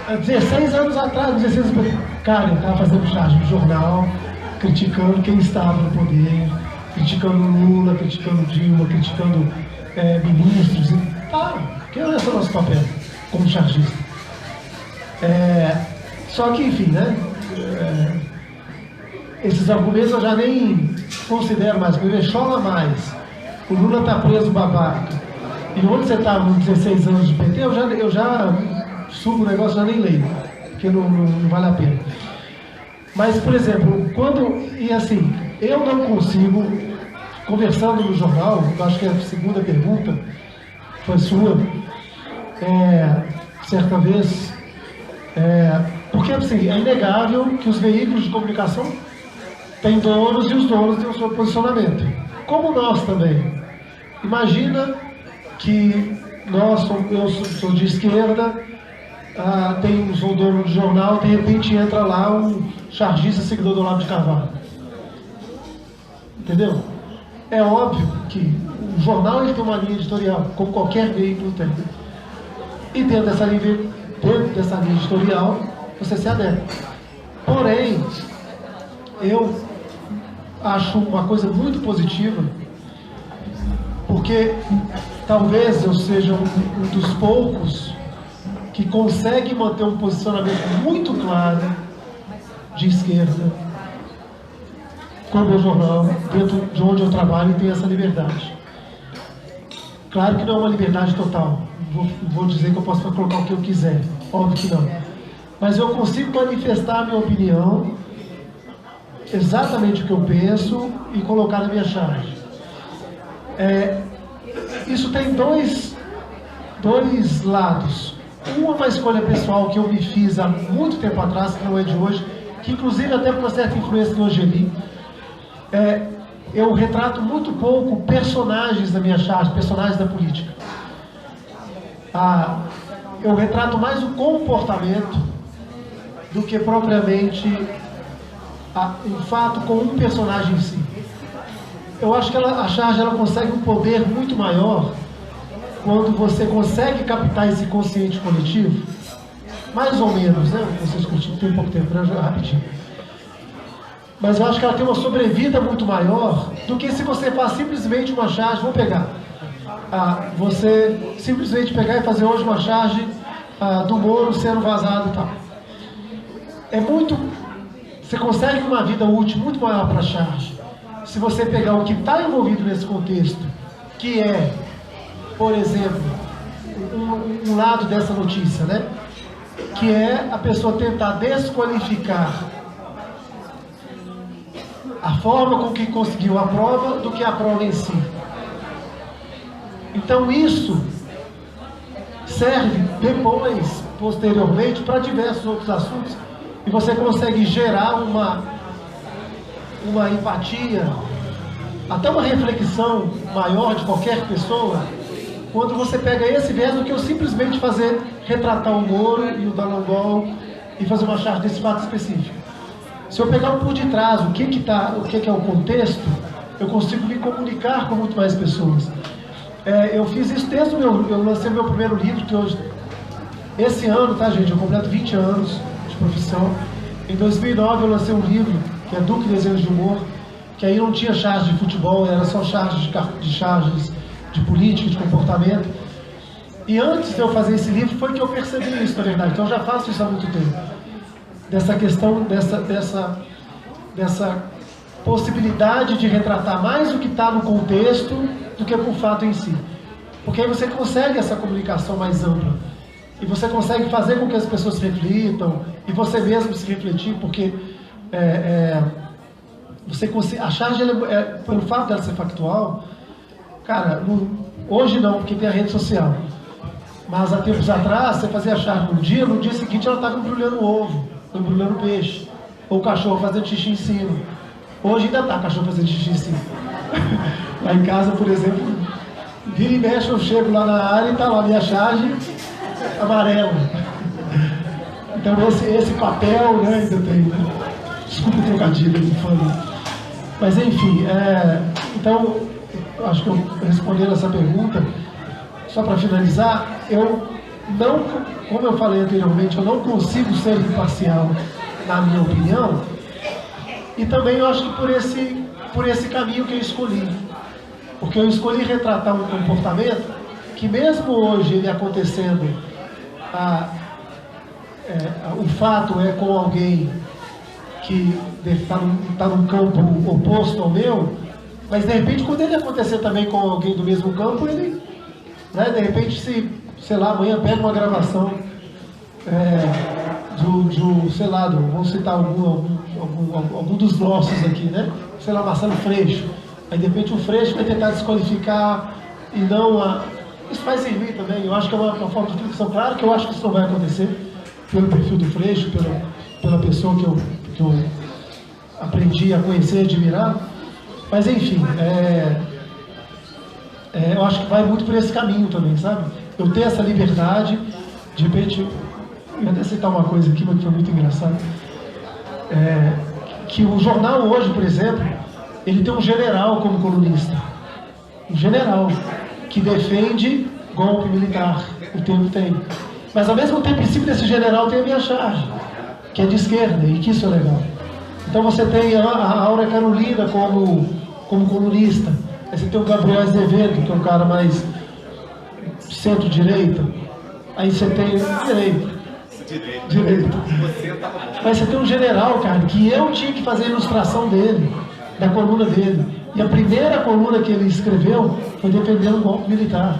16 anos atrás? 16 anos... Cara, eu estava fazendo charge no jornal, criticando quem estava no poder, criticando Lula, criticando Dilma, criticando ministros. Que é o nosso papel como chargista. Só que, enfim, né? Esses argumentos eu já nem considero mais, porque chola mais. O Lula está preso babaca. E onde você estava com 16 anos de PT, eu já subo o negócio, já nem leio, porque não vale a pena. Mas, por exemplo, e assim, eu não consigo, conversando no jornal, eu acho que a segunda pergunta foi sua, certa vez, porque assim, é inegável que os veículos de comunicação têm donos e os donos têm o seu posicionamento, como nós também. Imagina que eu sou de esquerda, sou dono de jornal, de repente entra lá um chargista seguidor do Olavo de Carvalho. Entendeu? É óbvio que o jornal ele tem uma linha editorial, como qualquer veículo tem. E dentro dessa linha editorial, você se adequa. Porém, eu acho uma coisa muito positiva, porque talvez eu seja um dos poucos que consegue manter um posicionamento muito claro de esquerda com o meu jornal, dentro de onde eu trabalho, e tenho essa liberdade. Claro que não é uma liberdade total. Vou dizer que eu posso colocar o que eu quiser. Óbvio que não. Mas eu consigo manifestar a minha opinião, exatamente o que eu penso, e colocar na minha charge. Isso tem dois lados. Uma escolha pessoal que eu me fiz há muito tempo atrás, que não é de hoje, que inclusive até por uma certa influência do Angeli, eu retrato muito pouco personagens da minha charge, personagens da política. Eu retrato mais o comportamento do que propriamente um fato com um personagem em si. Eu acho que a charge ela consegue um poder muito maior quando você consegue captar esse consciente coletivo, mais ou menos, né? Vocês curtiram, tem pouco tempo, rapidinho. Mas eu acho que ela tem uma sobrevida muito maior do que se você faz simplesmente uma charge. Vamos pegar. Você simplesmente pegar e fazer hoje uma charge do Moro sendo vazado e tal. Você consegue uma vida útil muito maior para a charge se você pegar o que está envolvido nesse contexto, que é, por exemplo, um lado dessa notícia, né? Que é a pessoa tentar desqualificar a forma com que conseguiu a prova do que a prova em si. Então isso serve depois, posteriormente, para diversos outros assuntos, e você consegue gerar uma empatia, até uma reflexão maior de qualquer pessoa, quando você pega esse viés do que eu simplesmente retratar o Moro e o Dallagnol e fazer uma charge desse fato específico. Se eu pegar por detrás o que é o contexto, eu consigo me comunicar com muito mais pessoas. Eu fiz isso desde eu lancei meu primeiro livro, que hoje, esse ano, tá gente, eu completo 20 anos de profissão. Em 2009 eu lancei um livro, que é Duque Desenhos de Humor, que aí não tinha charge de futebol, era só charges de política, de comportamento. E antes de eu fazer esse livro, foi que eu percebi isso, na verdade. Então eu já faço isso há muito tempo. Dessa questão, dessa possibilidade de retratar mais o que está no contexto do que o fato em si. Porque aí você consegue essa comunicação mais ampla. E você consegue fazer com que as pessoas reflitam, e você mesmo se refletir, porque a charge, pelo fato dela ser factual, cara, hoje não, porque tem a rede social. Mas há tempos atrás, você fazia a charge no dia seguinte ela estava embrulhando ovo, embrulhando peixe, ou o cachorro fazendo xixi em cima. Hoje ainda está cachorro fazendo xixi em cima. Lá em casa, por exemplo, vira e mexe, eu chego lá na área e está lá a minha charge amarela. Então esse papel, né, ainda tem, né? Desculpa o trocadilho, me falei. Mas enfim, então, acho que eu respondendo essa pergunta, só para finalizar, como eu falei anteriormente, eu não consigo ser imparcial na minha opinião, e também eu acho que por esse caminho que eu escolhi, porque eu escolhi retratar um comportamento que mesmo hoje ele acontecendo, o fato é com alguém que está num campo oposto ao meu, mas de repente quando ele acontecer também com alguém do mesmo campo, ele, né, de repente sei lá, amanhã pega uma gravação sei lá, vamos citar algum dos nossos aqui, né? Sei lá, Marcelo Freixo. Aí de repente o Freixo vai tentar desqualificar e não isso vai servir também. Eu acho que é uma forma de reflexão. Claro que eu acho que isso não vai acontecer pelo perfil do Freixo, pela pessoa que eu aprendi a conhecer e admirar. Mas, enfim, eu acho que vai muito por esse caminho também, sabe? Eu ter essa liberdade, de repente, eu vou até citar uma coisa aqui, mas que foi muito engraçado. Que o jornal hoje, por exemplo, ele tem um general como colunista. Um general que defende golpe militar, o tempo tem. Mas ao mesmo tempo, em cima desse general tem a minha charge, que é de esquerda, e que isso é legal. Então você tem a Aura Carolina como colunista. Aí você tem o Gabriel Azevedo, que é um cara mais centro-direita. Aí você tem direita. Aí você tem um general, cara, que eu tinha que fazer a ilustração dele, da coluna dele. E a primeira coluna que ele escreveu foi defendendo o golpe militar.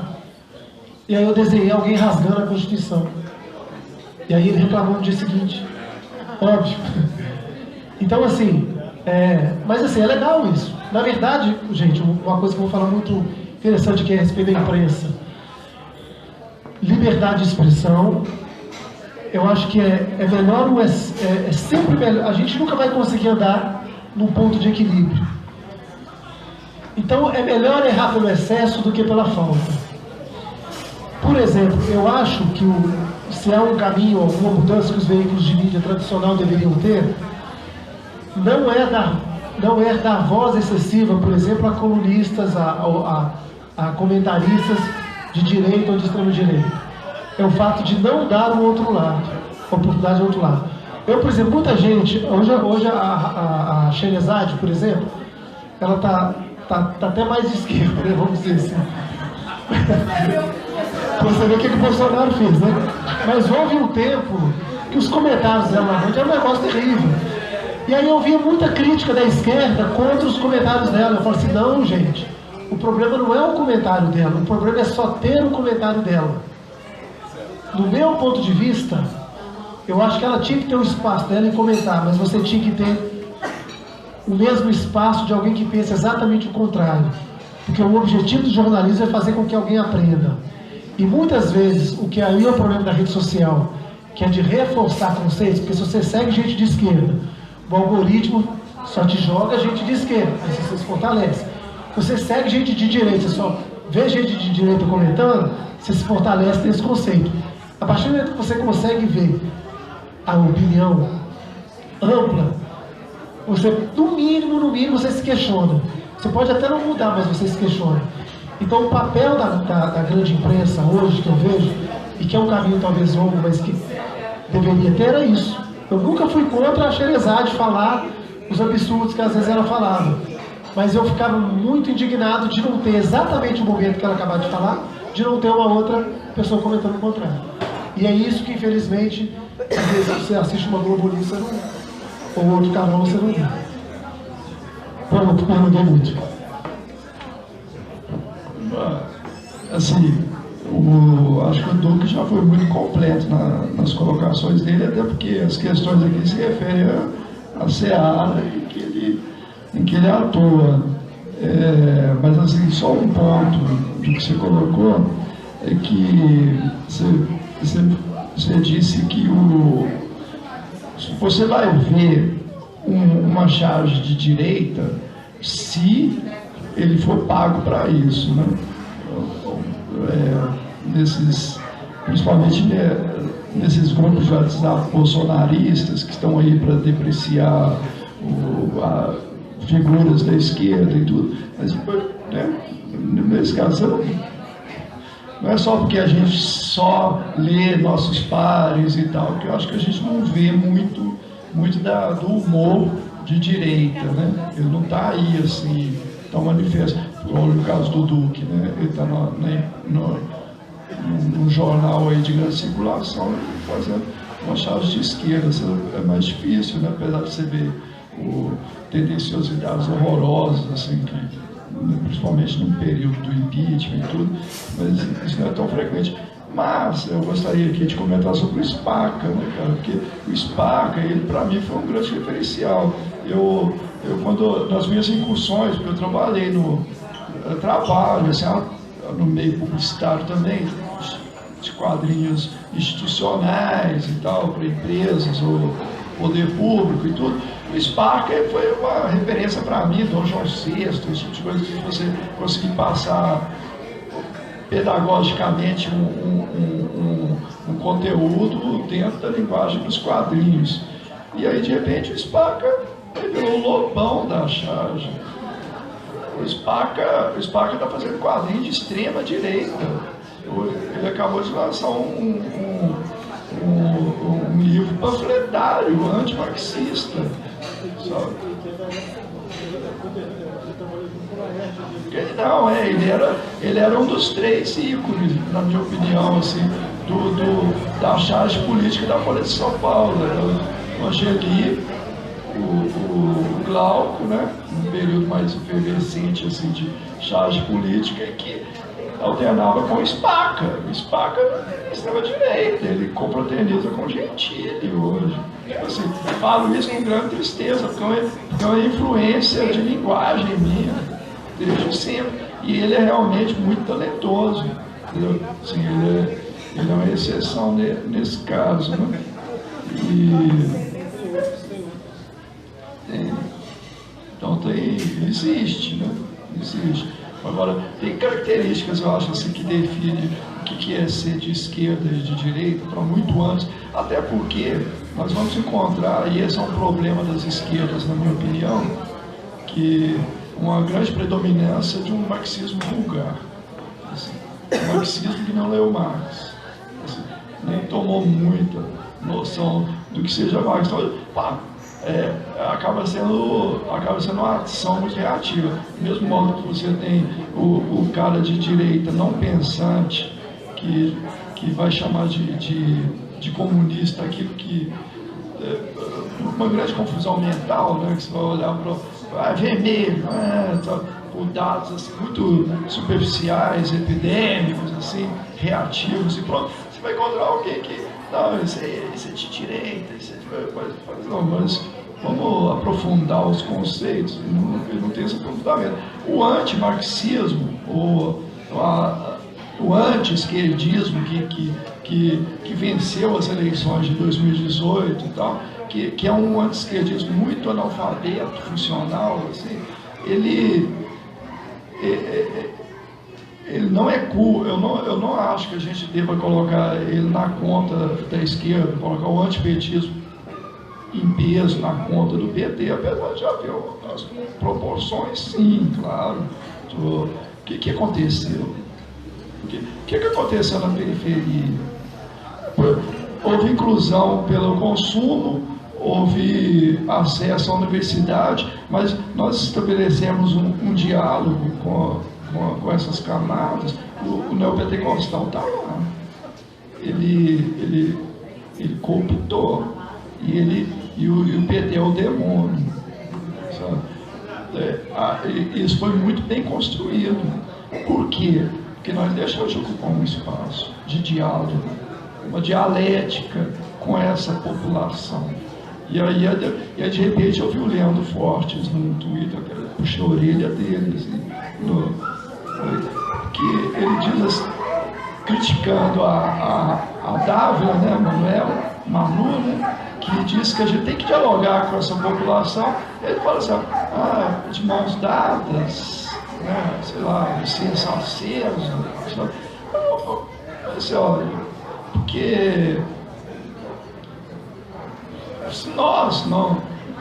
E aí eu desenhei alguém rasgando a Constituição. E aí ele reclamou no dia seguinte. Óbvio. Então, assim, mas assim, é legal isso. Na verdade, gente, uma coisa que eu vou falar muito interessante que é a respeito da imprensa. Liberdade de expressão, eu acho que é melhor, é sempre melhor. A gente nunca vai conseguir andar num ponto de equilíbrio. Então, é melhor errar pelo excesso do que pela falta. Por exemplo, eu acho que se há um caminho, alguma mudança que os veículos de mídia tradicional deveriam ter, não é dar voz excessiva, por exemplo, a colunistas, a comentaristas de direita ou de extrema direita. É o fato de não dar o outro lado, a oportunidade do outro lado. Eu, por exemplo, muita gente, hoje a Xerezade, por exemplo, ela tá até mais de esquerda, né, vamos dizer assim. Você vê o que o Bolsonaro fez, né? Mas houve um tempo que os comentários dela na rede eram um negócio terrível. E aí eu via muita crítica da esquerda contra os comentários dela. Eu falei assim, não, gente, o problema não é o comentário dela, o problema é só ter o comentário dela. Do meu ponto de vista, eu acho que ela tinha que ter o espaço dela em comentar, mas você tinha que ter o mesmo espaço de alguém que pensa exatamente o contrário. Porque o objetivo do jornalismo é fazer com que alguém aprenda. E muitas vezes, o que aí é o problema da rede social, que é de reforçar conceitos, porque se você segue gente de esquerda, o algoritmo só te joga gente de esquerda, aí você se fortalece. Se você segue gente de direita, você só vê gente de direita comentando, você se fortalece nesse conceito. A partir do momento que você consegue ver a opinião ampla, você, no mínimo, você se questiona. Você pode até não mudar, mas você se questiona. Então, o papel da grande imprensa hoje, que eu vejo, e que é um caminho talvez longo, mas que deveria ter, era isso. Eu nunca fui contra a Xerezade falar os absurdos que às vezes ela falava. Mas eu ficava muito indignado de não ter exatamente o momento que ela acabava de falar, de não ter uma outra pessoa comentando o contrário. E é isso que, infelizmente, às vezes você assiste uma Globo News ou outro canal, você não vê. Eu não dei muito. Assim, acho que o Duque já foi muito completo nas colocações dele, até porque as questões aqui se referem à seara em que ele atua. Mas assim, só um ponto do que você colocou é que você disse que você vai ver uma charge de direita se ele for pago para isso, né? Principalmente nesses grupos de WhatsApp bolsonaristas que estão aí para depreciar figuras da esquerda e tudo. Mas, né, nesse caso, não é só porque a gente só lê nossos pares e tal, que eu acho que a gente não vê muito do humor de direita, né? Ele não está aí assim, tão manifesto. Olha o caso do Duque, né? Ele está num jornal aí de grande circulação, fazendo uma charge de esquerda. É mais difícil, né? Apesar de você ver tendenciosidades horrorosas, assim, principalmente no período do impeachment e tudo, mas isso não é tão frequente. Mas eu gostaria aqui de comentar sobre o Spaca, né, cara? Porque o Spaca, ele para mim foi um grande referencial. Quando nas minhas incursões, porque eu trabalhei trabalho, assim, no meio publicitário também, de quadrinhos institucionais e tal, para empresas ou poder público e tudo. O Sparker foi uma referência para mim, Dom João VI, esse tipo de coisa que você conseguir passar pedagogicamente um conteúdo dentro da linguagem dos quadrinhos. E aí, de repente, o Sparker virou o lobão da charge. O Sparker está fazendo quadrinho de extrema direita. Ele acabou de lançar um livro panfletário, antimarxista. Sabe? Não, ele era um dos 3 ícones, na minha opinião, assim, da charge política da Folha de São Paulo. O Angeli, o Glauco, né, um período mais efervescente assim, de charge política, e que alternava com o Spaca. O Spaca é extrema-direita, ele confraterniza com Gentili hoje. Tipo assim, falo isso com grande tristeza, porque é uma influência de linguagem minha, desde sempre. E ele é realmente muito talentoso. Assim, ele é uma exceção nesse caso. Né? Então existe, né? Existe. Agora, tem características, eu acho, assim, que definem o que é ser de esquerda e de direita, para muito antes, até porque nós vamos encontrar, e esse é um problema das esquerdas, na minha opinião, que uma grande predominância de um marxismo vulgar. Assim, um marxismo que não leu Marx, assim, nem tomou muita noção do que seja Marx. Então, acaba sendo uma ação muito reativa. Do mesmo modo que você tem o cara de direita não pensante, que vai chamar de comunista aquilo que uma grande confusão mental, né, que você vai olhar para vermelho, por dados assim, muito superficiais, epidêmicos, assim, reativos, e pronto. Você vai encontrar alguém que, não, isso é de direita, mas vamos aprofundar os conceitos, ele não tem esse aprofundamento. O antimarxismo, o anti-esquerdismo que venceu as eleições de 2018 e tal, que é um anti-esquerdismo muito analfabeto, funcional, assim, ele não é cool. Eu não acho que a gente deva colocar ele na conta da esquerda, colocar o antipetismo em peso na conta do PT, apesar de já ver as proporções, sim, claro. O que aconteceu? O que aconteceu na periferia? Houve inclusão pelo consumo, houve acesso à universidade, mas nós estabelecemos um diálogo com essas camadas. O neopentecostal está lá. Ele cooptou. E o PT é o demônio. Sabe? Isso foi muito bem construído. Por quê? Porque nós deixamos de ocupar um espaço de diálogo, uma dialética com essa população. E aí, de repente, eu vi o Leandro Fortes no Twitter, puxei a orelha dele, assim, que ele diz assim, criticando a Dávila, né, Manu, né, que diz que a gente tem que dialogar com essa população. Ele fala assim, de mãos dadas, né, sei lá, licença acesa, sabe? Assim, olha, porque nós não.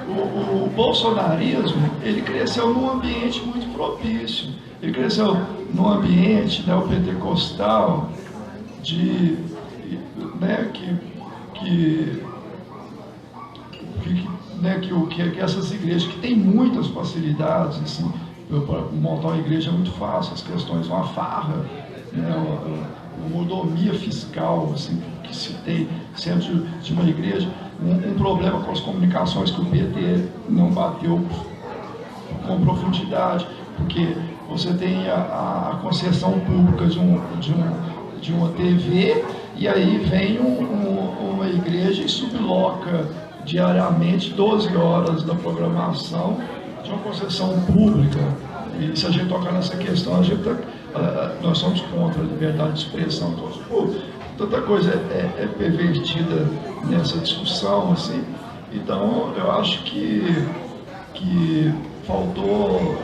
O bolsonarismo, ele cresceu num ambiente muito propício. Ele cresceu num ambiente neopentecostal né, que essas igrejas, que tem muitas facilidades, assim, para montar uma igreja é muito fácil, as questões, uma farra, né, uma mordomia fiscal, assim, que se tem sempre de uma igreja, um problema com as comunicações que o PT não bateu com profundidade, porque você tem a concessão pública de uma TV, e aí vem uma igreja e subloca diariamente 12 horas da programação de uma concessão pública. E se a gente tocar nessa questão, a gente nós somos contra a liberdade de expressão. Tanta coisa é pervertida nessa discussão, assim. Então, eu acho que faltou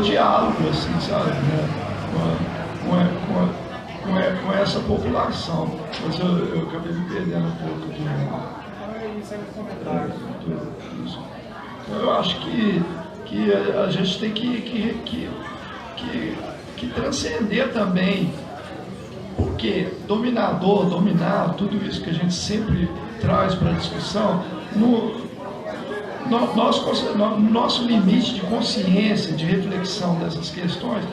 diálogo, assim, sabe, né? Com essa população. Mas eu acabei me perdendo um pouco disso. Eu acho que a gente tem que transcender também, porque dominar, tudo isso que a gente sempre traz para a discussão, nosso limite de consciência, de reflexão dessas questões,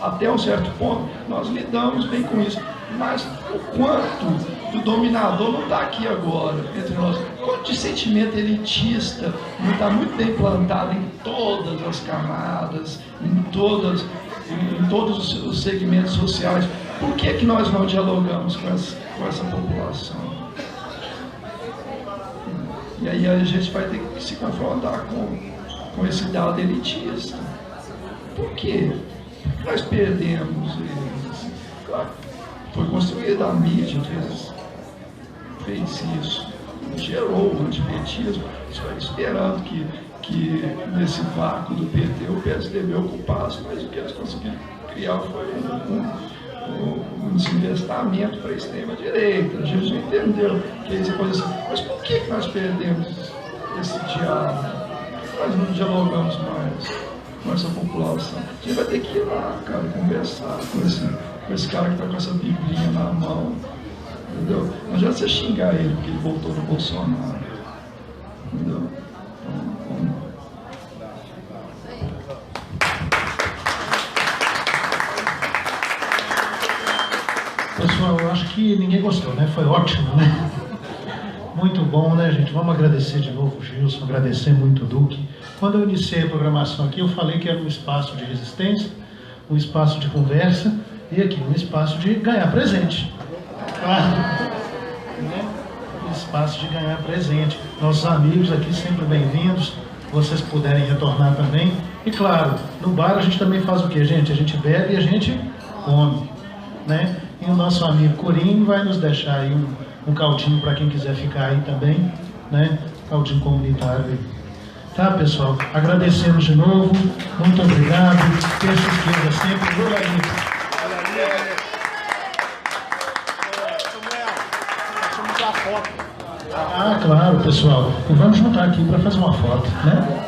até um certo ponto, nós lidamos bem com isso. Mas o quanto do dominador não está aqui agora, entre nós, o quanto de sentimento elitista não está muito bem plantado em todas as camadas, em todos os segmentos sociais. Por que nós não dialogamos com essa população? E aí a gente vai ter que se confrontar com esse dado elitista. Por quê? Porque nós perdemos eles. Claro, foi construída a mídia, fez isso, gerou o antipetismo, esperando que nesse vácuo do PT o PSDB ocupasse, mas o que eles conseguiram criar foi um desinvestamento para a extrema-direita. A gente não entendeu que isso aconteceu. Mas por que nós perdemos esse diálogo? Nós não dialogamos mais com essa população. A gente vai ter que ir lá, cara, conversar com esse cara que está com essa biblinha na mão. Entendeu? Não adianta você xingar ele porque ele voltou no Bolsonaro. Entendeu? Pessoal, eu acho que ninguém gostou, né? Foi ótimo, né? Muito bom, né, gente? Vamos agradecer de novo o Gilson, agradecer muito o Duque. Quando eu iniciei a programação aqui, eu falei que era um espaço de resistência, um espaço de conversa e aqui um espaço de ganhar presente. Claro, né? Um espaço de ganhar presente. Nossos amigos aqui sempre bem-vindos, vocês puderem retornar também. E claro, no bar a gente também faz o quê, gente? A gente bebe e a gente come, né? E o nosso amigo Corinho vai nos deixar aí um caldinho para quem quiser ficar aí também, né? Caldinho comunitário aí. Tá, pessoal? Agradecemos de novo. Muito obrigado. Deus se inscreva sempre. Ah, claro, pessoal. E vamos juntar aqui para fazer uma foto, né?